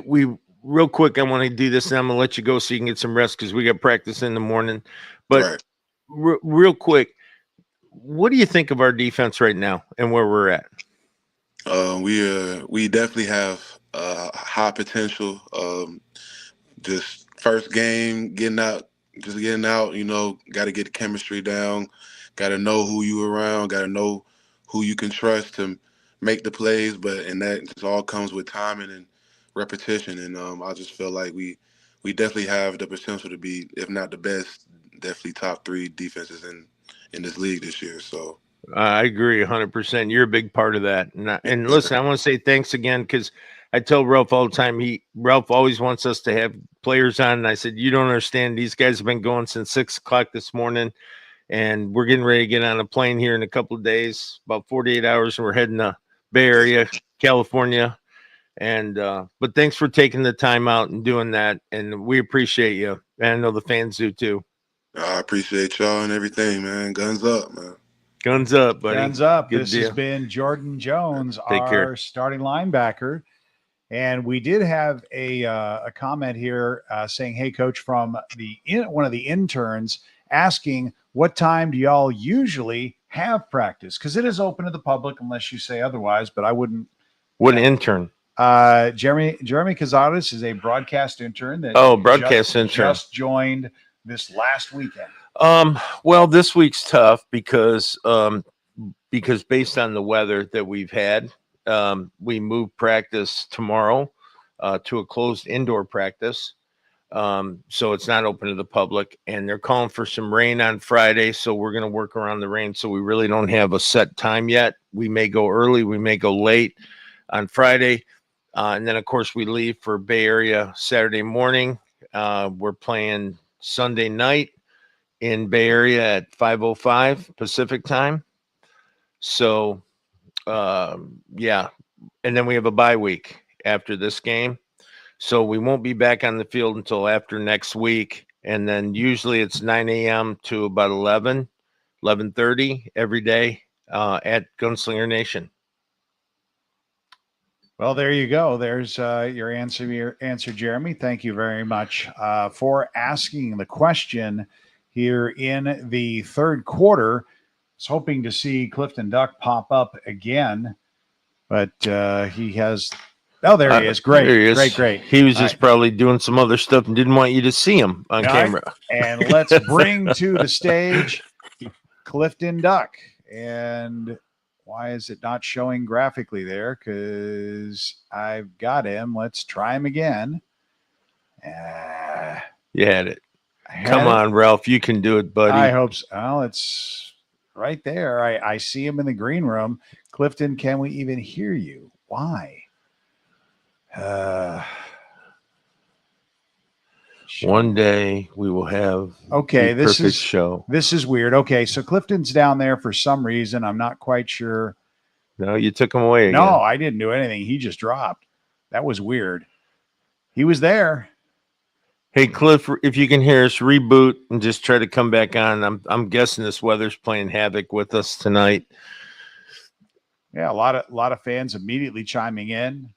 real quick, I want to do this, and I'm gonna let you go so you can get some rest, because we got practice in the morning. But real quick, what do you think of our defense right now and where we're at? We definitely have high potential. Just first game, getting out. You know, got to get the chemistry down. Got to know who you around. Got to know who you can trust to make the plays. And that just all comes with timing and repetition. And I just feel like we definitely have the potential to be, if not the best, definitely top 3 defenses in this league this year. So I agree 100%. You're a big part of that. And listen, I want to say thanks again, because I tell Ralph all the time, Ralph always wants us to have players on. And I said, you don't understand. These guys have been going since 6 o'clock this morning, and we're getting ready to get on a plane here in a couple of days, about 48 hours, and we're heading to Bay Area, California. And but thanks for taking the time out and doing that, and we appreciate you. And I know the fans do too. I appreciate y'all and everything, man. Guns up, man. Guns up, buddy. Guns up. Good This deal. has been Jordan Jones, Take our care. starting linebacker. And we did have a comment here saying, hey, Coach, from one of the interns asking, what time do y'all usually have practice? Because it is open to the public unless you say otherwise, but I wouldn't. What intern? Jeremy Cazares is a broadcast intern that just joined this last weekend. Well, this week's tough because based on the weather that we've had, we moved practice tomorrow to a closed indoor practice. So it's not open to the public, and they're calling for some rain on Friday. So we're going to work around the rain. So we really don't have a set time yet. We may go early, we may go late on Friday. And then of course we leave for Bay Area Saturday morning. We're playing Sunday night in Bay Area at 5:05 Pacific time. So, yeah. And then we have a bye week after this game. So we won't be back on the field until after next week. And then usually it's 9 a.m. to about 11:30 every day at Gunslinger Nation. Well, there you go. There's your answer, Jeremy. Thank you very much for asking the question here in the third quarter. I was hoping to see Clifton Duck pop up again, but he has. Oh, there he is. Great, there he is. Great. He was just probably doing some other stuff and didn't want you to see him on camera. And let's bring to the stage Clifton Duck. And why is it not showing graphically there? Because I've got him. Let's try him again. You had it. Come on, Ralph. You can do it, buddy. I hope so. Well, it's right there. I see him in the green room. Clifton, can we even hear you? Why? One day we will have this is show. This is weird. Okay, so Clifton's down there for some reason. I'm not quite sure. No, you took him away again. No, I didn't do anything. He just dropped. That was weird. He was there. Hey, Cliff, if you can hear us, reboot and just try to come back on. I'm guessing this weather's playing havoc with us tonight. Yeah, a lot of fans immediately chiming in.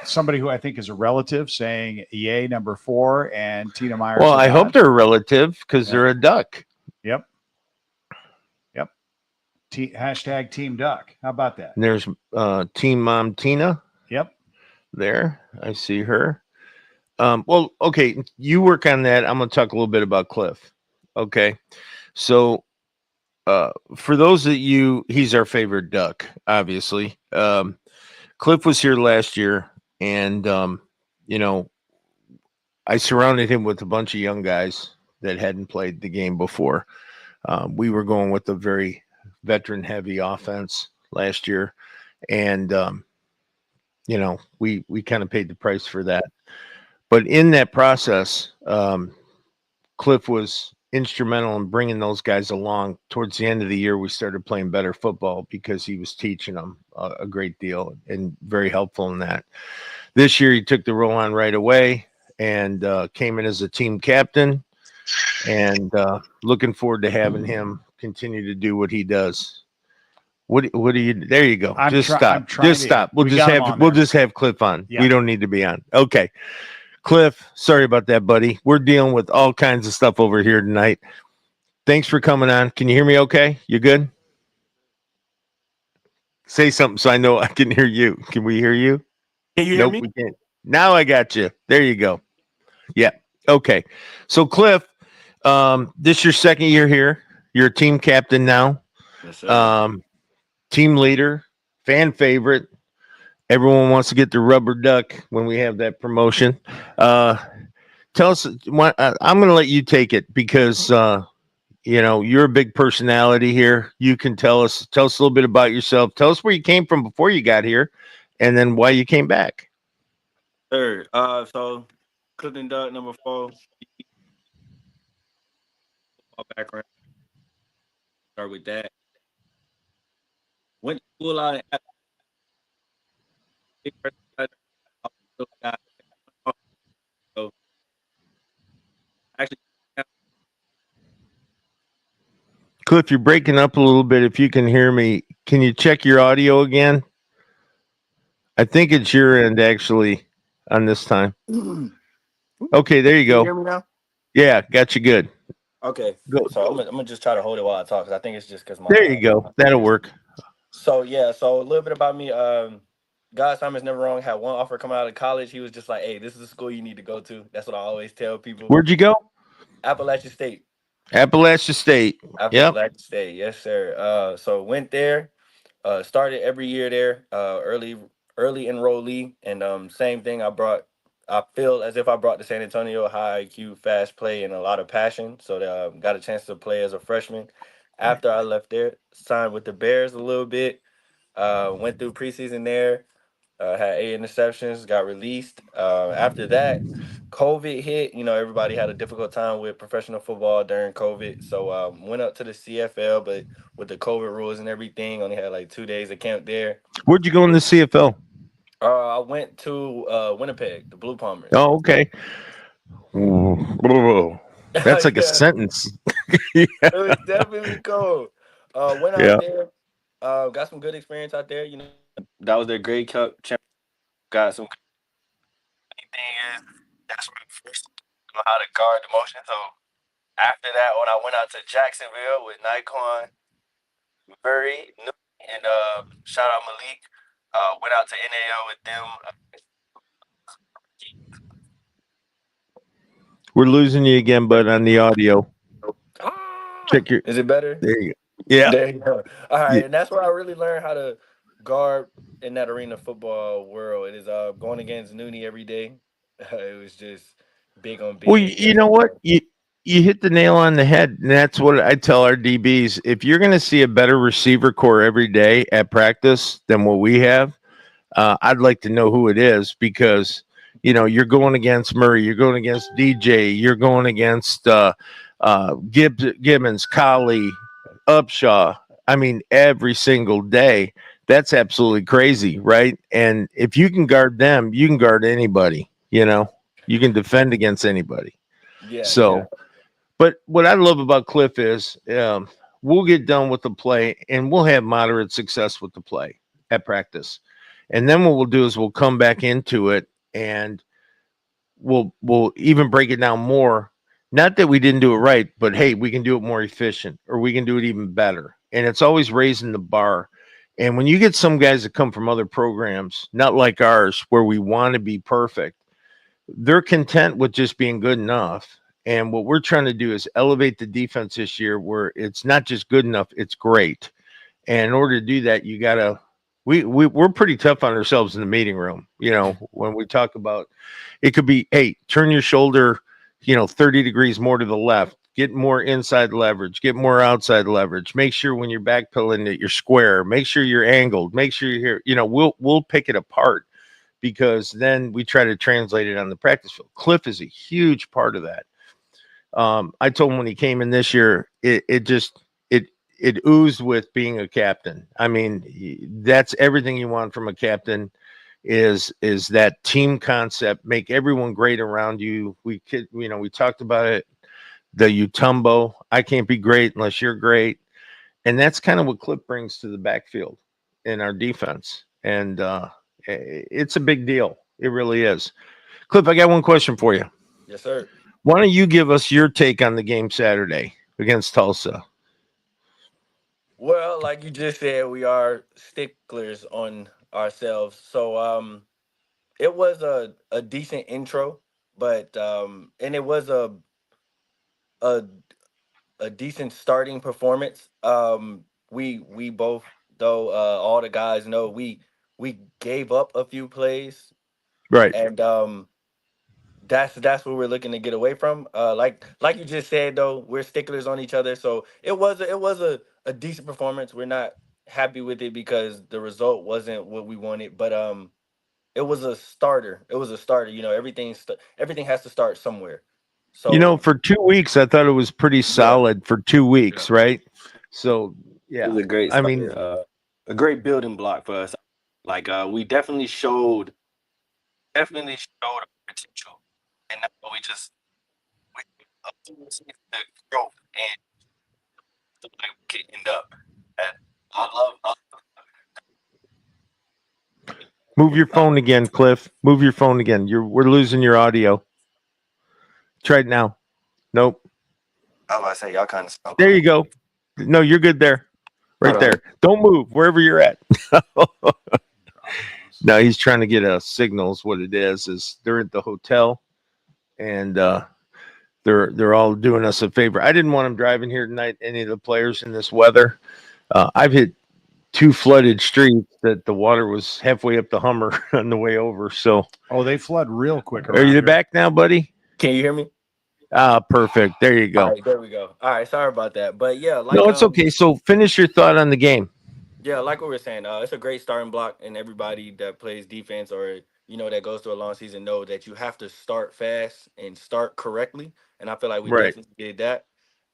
Somebody who I think is a relative saying yay number 4 and Tina Meyer. Well, I hope they're a relative because they're a duck. Yep. Hashtag Team Duck. How about that? And there's Team Mom Tina. Yep. There. I see her. Well, okay. You work on that. I'm going to talk a little bit about Cliff. Okay. So for those of you, he's our favorite duck, obviously. Cliff was here last year, and, I surrounded him with a bunch of young guys that hadn't played the game before. We were going with a very veteran-heavy offense last year, and, we kind of paid the price for that. But in that process, Cliff was instrumental in bringing those guys along. Towards the end of the year, we started playing better football because he was teaching them a great deal and very helpful in that. This year, he took the role on right away and came in as a team captain, and looking forward to having him continue to do what he does. What do you? There you go. Stop. Just stop. We'll just have Cliff on. Yeah. We don't need to be on. Okay. Cliff, sorry about that, buddy. We're dealing with all kinds of stuff over here tonight. Thanks for coming on. Can you hear me okay? You good? Say something so I know I can hear you. Can we hear you? Can you hear me? We can't. Now I got you. There you go. Yeah. Okay. So, Cliff, this is your second year here. You're a team captain now. Yes, sir. Team leader, fan favorite. Everyone wants to get the rubber duck when we have that promotion. Tell us, I'm going to let you take it because, you're a big personality here. You can tell us a little bit about yourself. Tell us where you came from before you got here and then why you came back. Third. So Clifton Duck, number 4. My background. Start with that. Went to school out in so actually Cliff, you're breaking up a little bit. If you can hear me, can you check your audio again? I think it's your end actually on this time. Okay, there you can you go. hear me now? Yeah, got you good. Okay. Go. So I'm gonna just try to hold it while I talk because I think it's just because There you go. That'll work. So yeah, so a little bit about me. God Simon's never wrong. Had one offer come out of college. He was just like, "Hey, this is a school you need to go to." That's what I always tell people. Where'd you go? Appalachian State. Appalachia State. Yep. Appalachian State. Yes, sir. So went there. Started every year there. Early enrollee, and same thing. I feel as if I brought to San Antonio high IQ, fast play, and a lot of passion. So got a chance to play as a freshman. After I left there, signed with the Bears a little bit. Went through preseason there. Had 8 interceptions. Got released. After that, COVID hit. You know, everybody had a difficult time with professional football during COVID. So went up to the CFL, but with the COVID rules and everything, only had like 2 days of camp there. Where'd you go in the CFL? I went to Winnipeg, the Blue Palmers. Oh, okay. Whoa. That's like a Yeah, sentence. it was definitely cold. Went Yeah. out there, got some good experience out there. You know, that was their grade cup champ. Got some. Thing is, that's when I first know how to guard the motion. So after that, when I went out to Jacksonville with Nikon, Murray, and shout out Malik, went out to NAL with them. We're losing you again, bud, on the audio. Check your. Is it better? There you go. Yeah. There you go. All right, Yeah. and that's where I really learned how to guard in that arena football world. It is going against Nooney every day. It was just big on Well, being you know what? You hit the nail on the head, and that's what I tell our DBs. If you're going to see a better receiver core every day at practice than what we have, I'd like to know who it is because you're going against Murray, you're going against DJ, you're going against Gibbons, Collie, Upshaw. I mean, every single day. That's absolutely crazy, right? And if you can guard them, you can guard anybody. You can defend against anybody. yeah, So, but what I love about Cliff is we'll get done with the play and we'll have moderate success with the play at practice. And then what we'll do is we'll come back into it and we'll even break it down more. Not that we didn't do it right, but hey, we can do it more efficient or we can do it even better. And it's always raising the bar. And when you get some guys that come from other programs, not like ours, where we want to be perfect, they're content with just being good enough. And what we're trying to do is elevate the defense this year where it's not just good enough, it's great. And in order to do that, you got to we're pretty tough on ourselves in the meeting room. When we talk about it could be, hey, turn your shoulder, 30 degrees more to the left, get more inside leverage, get more outside leverage. Make sure when you're backpedaling that you're square, make sure you're angled, make sure you're here. We'll pick it apart because then we try to translate it on the practice field. Cliff is a huge part of that. I told him when he came in this year, it oozed with being a captain. I mean, that's everything you want from a captain is that team concept, make everyone great around you. We talked about it, the Utumbo, I can't be great unless you're great. And that's kind of what Cliff brings to the backfield in our defense. And it's a big deal. It really is. Cliff, I got one question for you. Yes, sir. Why don't you give us your take on the game Saturday against Tulsa? Well, like you just said, we are sticklers on ourselves. So it was a decent intro, but and it was a a decent starting performance. We both, though, all the guys know we gave up a few plays, Right. and that's what we're looking to get away from. Like you just said, though, we're sticklers on each other, so it was a decent performance. We're not happy with it because the result wasn't what we wanted, but it was a starter. It was a starter. You know, everything has to start somewhere. So For 2 weeks, I thought it was pretty yeah, solid for 2 weeks, yeah, right? So, it yeah, was a great I mean, starter. A great building block for us. Like we definitely showed our potential, and now we see the growth and the way we can end up. And I move your phone again, Cliff. Move your phone again. We're losing your audio. Try it now. Nope. was about to say y'all kind of sound There like. you go. No, you're good there. Hold Right on. there. Don't move wherever you're at. No, he's trying to get a signals. What it is they're at the hotel, and they're all doing us a favor. I didn't want them driving here tonight. Any of the players in this weather. I've hit two flooded streets that the water was halfway up the Hummer on the way over. So, Oh, they flood real quick are around you here. back now, buddy? Can you hear me? Perfect. There you All go. right, there we go. All right, sorry about that. But yeah, No, it's okay. So, finish your thought on the game. yeah, like what we are saying, it's a great starting block, and everybody that plays defense or that goes through a long season know that you have to start fast and start correctly. And I feel like we Right. definitely did that.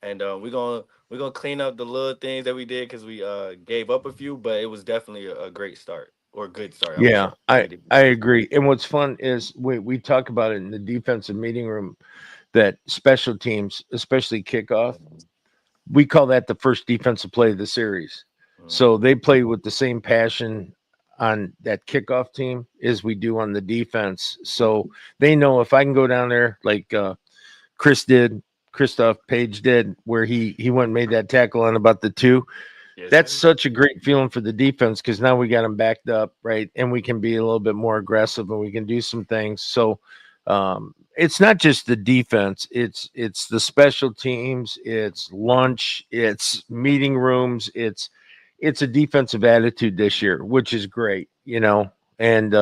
And we're gonna clean up the little things that we did because we gave up a few, but it was definitely a great start or a good start, I would say. Yeah, I Negative. I agree. And what's fun is we talk about it in the defensive meeting room that special teams, especially kickoff, we call that the first defensive play of the series. So they play with the same passion on that kickoff team as we do on the defense. So they know if I can go down there like Chris did, Christoph Page did, where he went and made that tackle on about the two. Yes, That's sir. such a great feeling for the defense because now we got them backed up, right? And we can be a little bit more aggressive and we can do some things. So it's not just the defense; it's the special teams, it's lunch, it's meeting rooms, it's a defensive attitude this year, which is great, and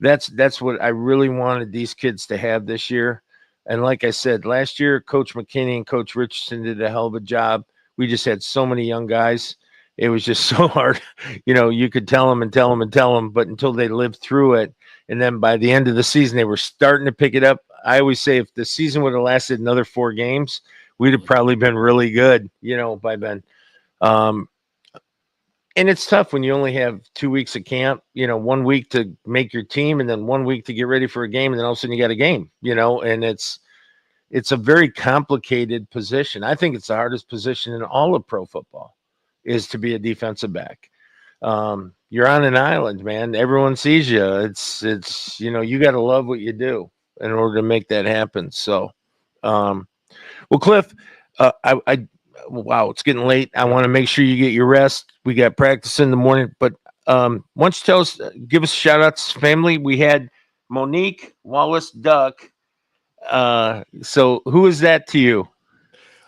that's what I really wanted these kids to have this year. And like I said, last year, Coach McKinney and Coach Richardson did a hell of a job. We just had so many young guys. It was just so hard. You could tell them and tell them and tell them, but until they lived through it. And then by the end of the season, they were starting to pick it up. I always say if the season would have lasted another 4 games, we'd have probably been really good, by then. Um, and it's tough when you only have 2 weeks of camp, 1 week to make your team and then 1 week to get ready for a game. And then all of a sudden you got a game, and it's a very complicated position. I think it's the hardest position in all of pro football is to be a defensive back. You're on an island, man. Everyone sees you. It's you got to love what you do in order to make that happen. So, well, Cliff, I wow, it's getting late. I want to make sure you get your rest. We got practice in the morning, but why don't you tell us, give us shout outs, family. We had Monique Wallace Duck. So who is that to you?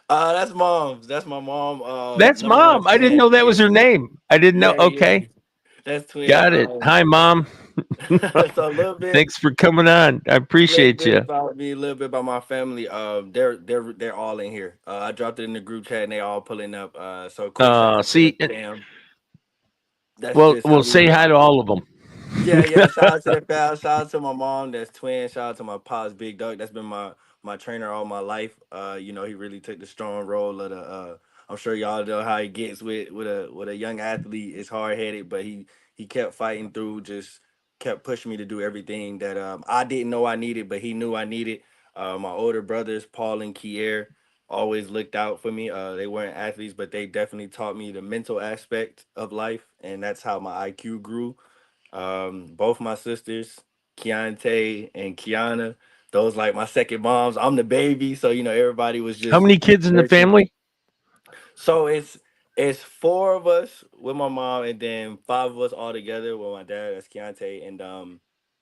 That's mom's. That's my mom. That's Number one mom. I didn't fan. know that Yeah, was her name. I didn't know. yeah, yeah. Okay, That's twin. got it. Hi, mom. So a little bit. Thanks for coming on. I Little appreciate bit you. about me, a little bit about my family. They're all in here. I dropped it in the group chat, and they all pulling up. So quick shout out to the See, fam. That's well, just how we'll we say roll. hi to all of them. Yeah, yeah. Shout out to the fam. Shout out to my mom. That's twin. Shout out to my pops, Big Duck. That's been my trainer all my life. He really took the strong role of the. I'm sure y'all know how he gets with a young athlete. It's hard headed, but he kept fighting through. Just kept pushing me to do everything that I didn't know I needed, but he knew I needed. My older brothers, Paul and Kier, always looked out for me. They weren't athletes, but they definitely taught me the mental aspect of life, and that's how my IQ grew. Both my sisters, Keontae and Kiana, those like my second moms. I'm the baby, so everybody was How just many kids in the nurturing. family? So it's four of us with my mom, and then five of us all together with my dad. That's Keontae, and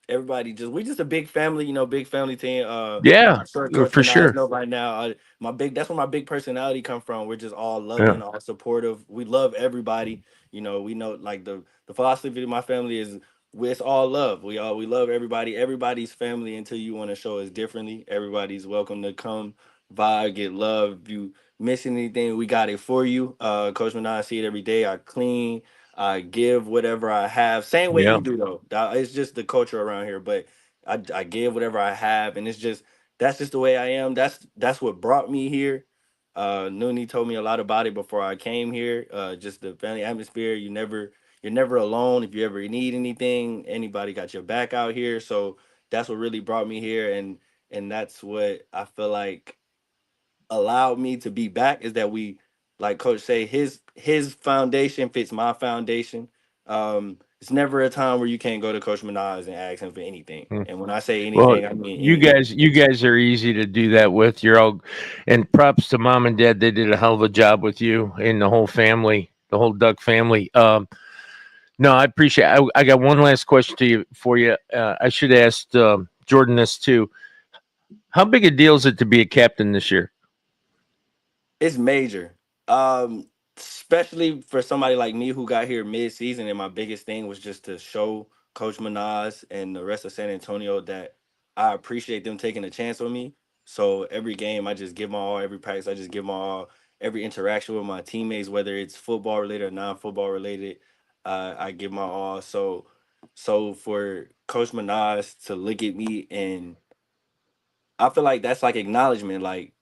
everybody we just a big family, big family team. Yeah, I'm sure Coach for Bernard's sure. know by now. That's where my big personality come from. We're just all Yeah. loving, all supportive. We love everybody. We know like the philosophy of my family is it's all love. We love everybody. Everybody's family until you want to show us differently. Everybody's welcome to come vibe, get love. If you missing anything, we got it for you. Coach Minaj, I see it every day. I clean, I give whatever I have. Same way Yeah. you do though. It's just the culture around here, but I give whatever I have, and it's just that's just the way I am. That's what brought me here. Nooney told me a lot about it before I came here. Just the family atmosphere. You're never alone. If you ever need anything, anybody got your back out here. So that's what really brought me here, and that's what I feel like allowed me to be back is that we, like Coach say, his foundation fits my foundation. It's never a time where you can't go to Coach Minaj and ask him for anything. Mm. And when I say Well, anything, I mean you anything. guys, you guys are easy to do that with. You're all, and props to mom and dad. They did a hell of a job with you and the whole family, the whole Duck family. No, I appreciate. I got one last question to you for you. I should have asked Jordan this too. How big a deal is it to be a captain this year? It's major. Um, Especially for somebody like me who got here mid-season, and my biggest thing was just to show Coach Minaj and the rest of San Antonio that I appreciate them taking a chance on me. So every game, I just give my all. Every practice, I just give my all. Every interaction with my teammates, whether it's football related or non-football related, I give my all. So for Coach Minaj to look at me, and I feel like that's like acknowledgement. Like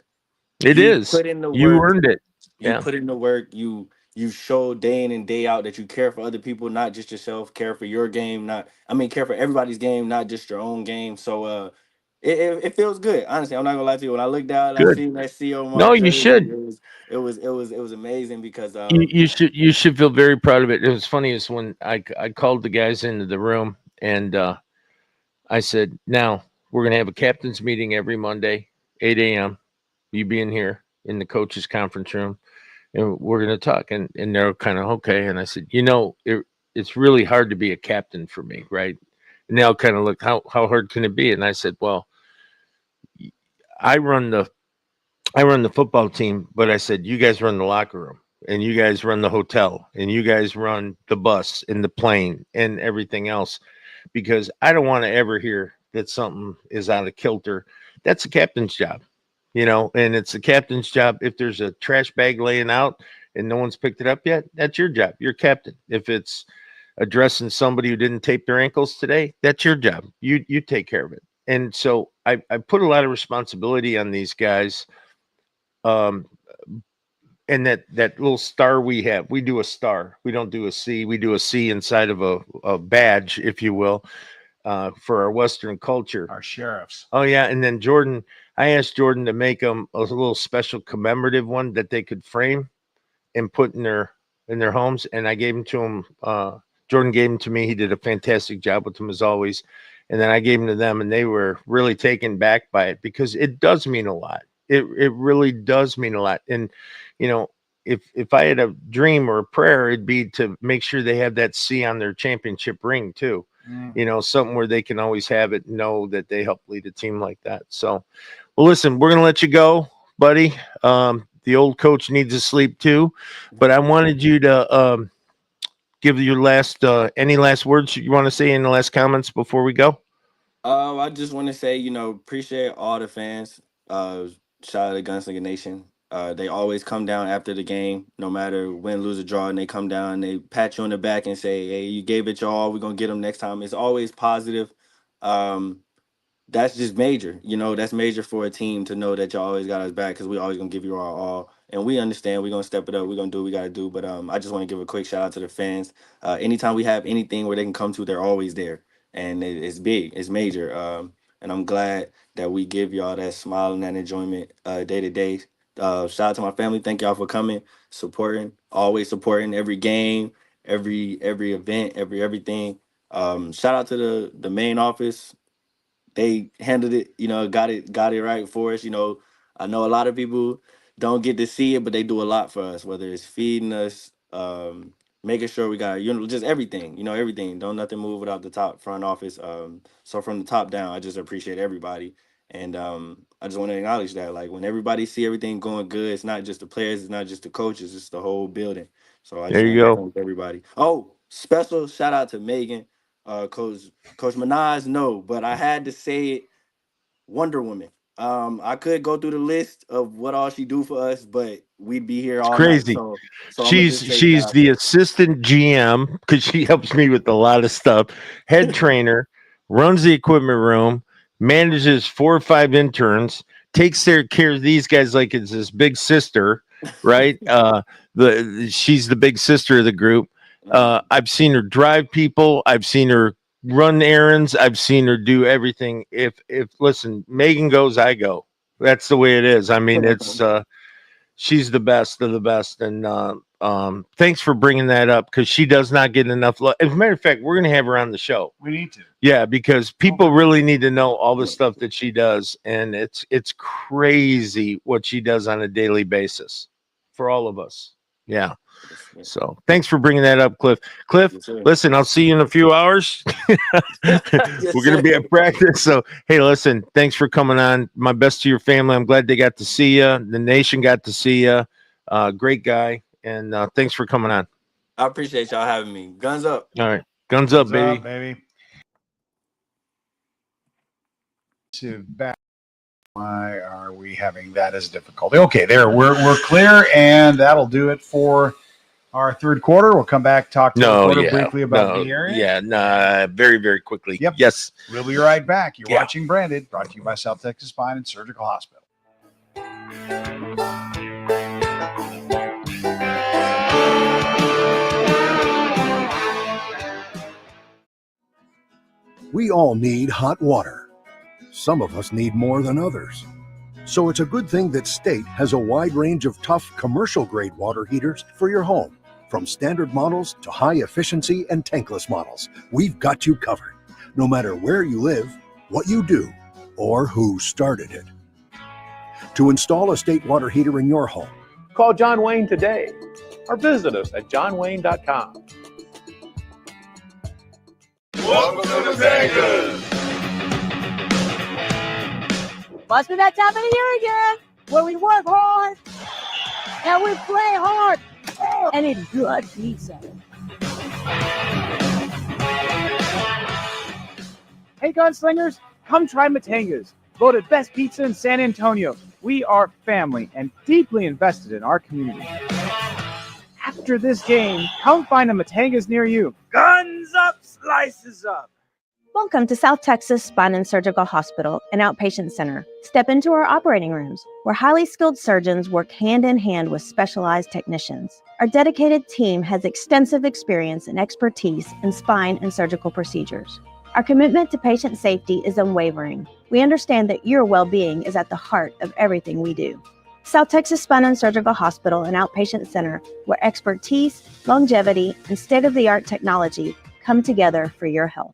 It you is. put in the You work, earned it. you Yeah. put in the work, you show day in and day out that you care for other people, not just yourself, care for your game, not I mean care for everybody's game, not just your own game. So it feels good. Honestly, I'm not gonna lie to you. When I looked down, I Good. seen that C on my No, you jersey, should. it was amazing because You should feel very proud of it. It was funny is when I called the guys into the room and I said, now we're gonna have a captain's meeting every Monday, 8 a.m. You being here in the coaches conference room, and we're gonna talk. And they're kind of okay. And I said, it's really hard to be a captain for me, right? And they'll kind of look, how hard can it be? And I said, well, I run the I run the football team, but I said, you guys run the locker room and you guys run the hotel and you guys run the bus and the plane and everything else because I don't want to ever hear that something is out of kilter. That's the captain's job, and it's the captain's job. If there's a trash bag laying out and no one's picked it up yet, that's your job. You're captain. If it's addressing somebody who didn't tape their ankles today, that's your job. You take care of it. And so I put a lot of responsibility on these guys, um, and that little star we do a star. We don't do a C. We do a C inside of a badge, if you will, for our Western culture. Our sheriffs. Oh yeah, and then I asked Jordan to make them a little special commemorative one that they could frame and put in their homes, and I gave them to him. Jordan gave them to me. He did a fantastic job with them as always, and then I gave them to them, and they were really taken back by it because it does mean a lot. It really does mean a lot, and you know. If I had a dream or a prayer, it'd be to make sure they have that C on their championship ring too. Something where they can always have it, know that they help lead a team like that. So, well, listen, we're going to let you go, buddy. The old coach needs to sleep too, but I wanted you to give your any last words you want to say, any last comments before we go? I just want to say, appreciate all the fans. Shout out to Gunslinger Nation. They always come down after the game, no matter win, lose, or draw, and they come down and they pat you on the back and say, "Hey, you gave it your all. We're gonna get them next time." It's always positive. Um, that's just major. That's major for a team to know that y'all always got us back because we always gonna give you our all, and we understand. We're gonna step it up. We're gonna do what we gotta do. But I just want to give a quick shout out to the fans. Anytime we have anything where they can come to, they're always there, and it's big. It's major. And I'm glad that we give y'all that smile and that enjoyment day to day. Shout out to my family. Thank y'all for coming, supporting, always supporting every game, every event, everything. Shout out to the main office. They handled it, got it right for us. I know a lot of people don't get to see it, but they do a lot for us, whether it's feeding us, making sure we got, just everything, everything. Don't nothing move without the top front office. So from the top down, I just appreciate everybody. And I just want to acknowledge that, like, when everybody see everything going good, it's not just the players, it's not just the coaches, it's the whole building. So I just There you want to go. thank everybody. Oh, special shout out to Megan, Coach Minaj, no, but I had to say it. Wonder Woman. I could go through the list of what all she do for us, but we'd be here It's all night. crazy. So I'm gonna She's just say she's shout the out assistant GM because she helps me with a lot of stuff. Head trainer, runs the equipment room, manages 4 or 5 interns, takes care of these guys like it's his big sister, right? She's the big sister of the group. I've seen her drive people. I've seen her run errands. I've seen her do everything. If listen, Megan goes, I go. That's the way it is. I mean, it's she's the best of the best, and thanks for bringing that up because she does not get enough love. As a matter of fact, we're going to have her on the show. We need to. Yeah, because people really need to know all the stuff that she does, and it's crazy what she does on a daily basis for all of us. Yeah. So thanks for bringing that up, Cliff. Cliff, Yes, sir. listen, I'll see you in a few hours. Yes, We're going to be sir. at practice. So, hey, listen, thanks for coming on. My best to your family. I'm glad they got to see you. The nation got to see you. Great guy. And thanks for coming on. I appreciate y'all having me. Guns up. All right. Guns up, baby. baby. To back. Why are we having that as difficulty? Okay, there we're clear, and that'll do it for our third quarter. We'll come back, talk to the quarter briefly about the area. Yeah, no, very, very quickly. Yep. Yes. We'll be right back. You're watching Branded, brought to you by South Texas Spine and Surgical Hospital. We all need hot water. Some of us need more than others. So it's a good thing that State has a wide range of tough commercial-grade water heaters for your home. From standard models to high-efficiency and tankless models, we've got you covered, no matter where you live, what you do, or who started it. To install a State water heater in your home, Call John Wayne today or visit us at johnwayne.com. Welcome to the Vegas. Must be that time of the year again, where we work hard and we play hard and eat good pizza. Hey gunslingers, come try Matanga's, voted best pizza in San Antonio. We are family and deeply invested in our community. After this game, come find a Matanga's near you. Guns up, slices up. Welcome to South Texas Spine and Surgical Hospital and Outpatient Center. Step into our operating rooms, where highly skilled surgeons work hand in hand with specialized technicians. Our dedicated team has extensive experience and expertise in spine and surgical procedures. Our commitment to patient safety is unwavering. We understand that your well-being is at the heart of everything we do. South Texas Spine and Surgical Hospital and Outpatient Center, where expertise, longevity, and state-of-the-art technology come together for your health.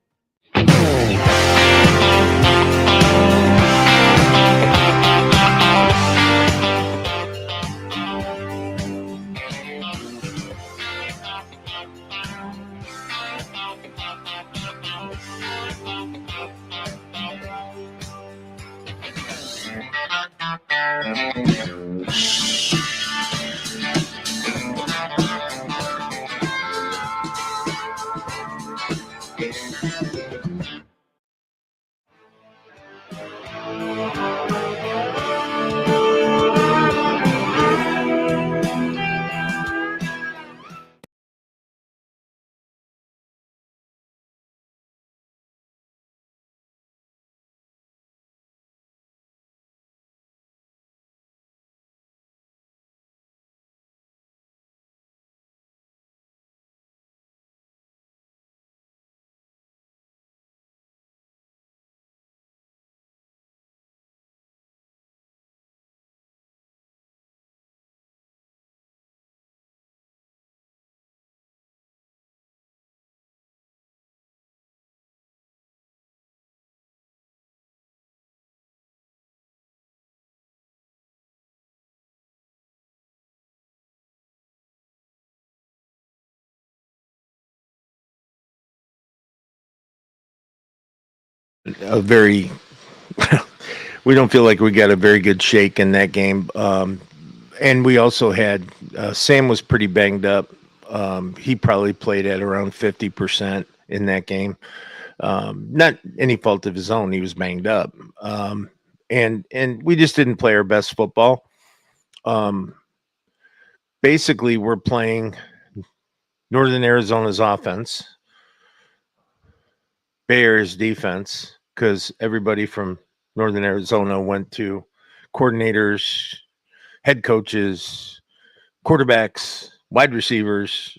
A very we don't feel like we got a very good shake in that game. And we also had Sam was pretty banged up. He probably played at around 50% in that game. Not any fault of his own. He was banged up. and we just didn't play our best football. Basically, we're playing Northern Arizona's offense, Bay Area's defense, because everybody from Northern Arizona went to coordinators, head coaches, quarterbacks, wide receivers.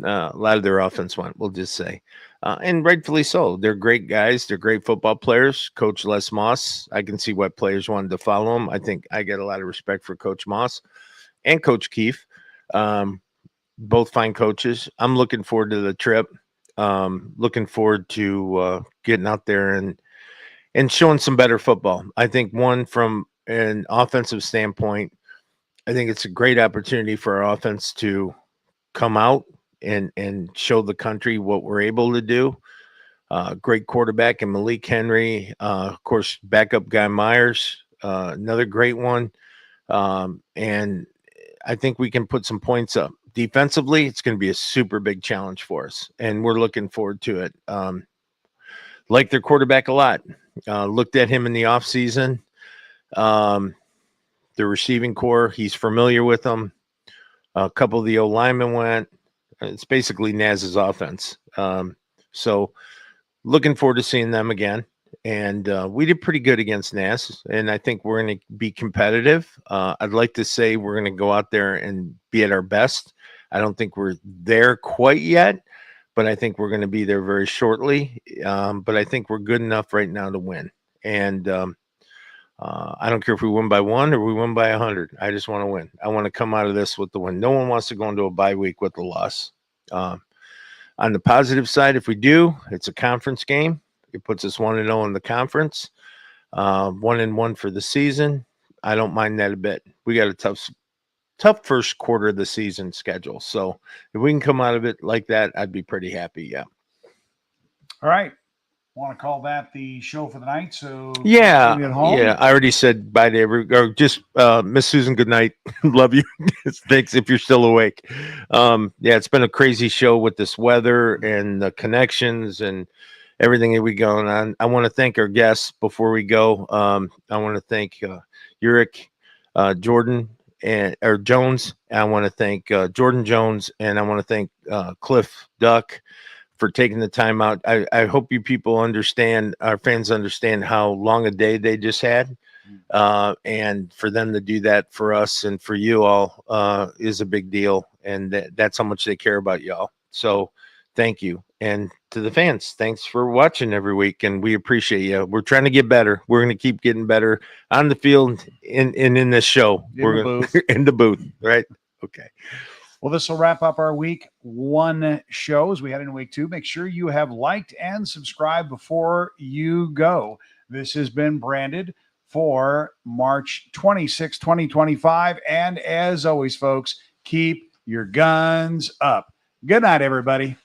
A lot of their offense went, we'll just say. And rightfully so. They're great guys. They're great football players. Coach Les Moss, I can see why players wanted to follow him. I think I get a lot of respect for Coach Moss and Coach Keefe. Both fine coaches. I'm looking forward to the trip. Looking forward to getting out there and showing some better football. I think one, from an offensive standpoint, I think it's a great opportunity for our offense to come out and show the country what we're able to do. Great quarterback in Malik Henry. Of course, backup Guy Myers, another great one. And I think we can put some points up. Defensively, it's going to be a super big challenge for us, and we're looking forward to it. Like their quarterback a lot. Looked at him in the offseason. The receiving core, he's familiar with them. A couple of the O-linemen went. It's basically Naz's offense. So looking forward to seeing them again. And we did pretty good against Naz, and I think we're going to be competitive. I'd like to say we're going to go out there and be at our best. I don't think we're there quite yet, but I think we're going to be there very shortly. But I think we're good enough right now to win. And I don't care if we win by 1 or we win by 100. I just want to win. I want to come out of this with the win. No one wants to go into a bye week with a loss. On the positive side, if we do, it's a conference game. It puts us 1-0 in the conference, 1-1 for the season. I don't mind that a bit. We got a tough first quarter of the season schedule. So if we can come out of it like that, I'd be pretty happy. Yeah. All right. Want to call that the show for the night? So yeah, home? Yeah. I already said bye to or just Miss Susan. Good night. Love you. Thanks if you're still awake. Yeah, it's been a crazy show with this weather and the connections and everything that we going on. I want to thank our guests before we go. I want to thank Ulric Jordan or Jones. I want to thank Jordan Jones, and I want to thank Clifton Duck for taking the time out. I hope you people understand, our fans understand how long a day they just had. And for them to do that for us and for you all is a big deal. And that's how much they care about y'all. So thank you. And to the fans, thanks for watching every week. And we appreciate you. We're trying to get better. We're going to keep getting better on the field and in this show. We're going to in the booth, right? Okay. Well, this will wrap up our week 1 show as we head into week 2. Make sure you have liked and subscribed before you go. This has been Branded for March 26, 2025. And as always, folks, keep your guns up. Good night, everybody.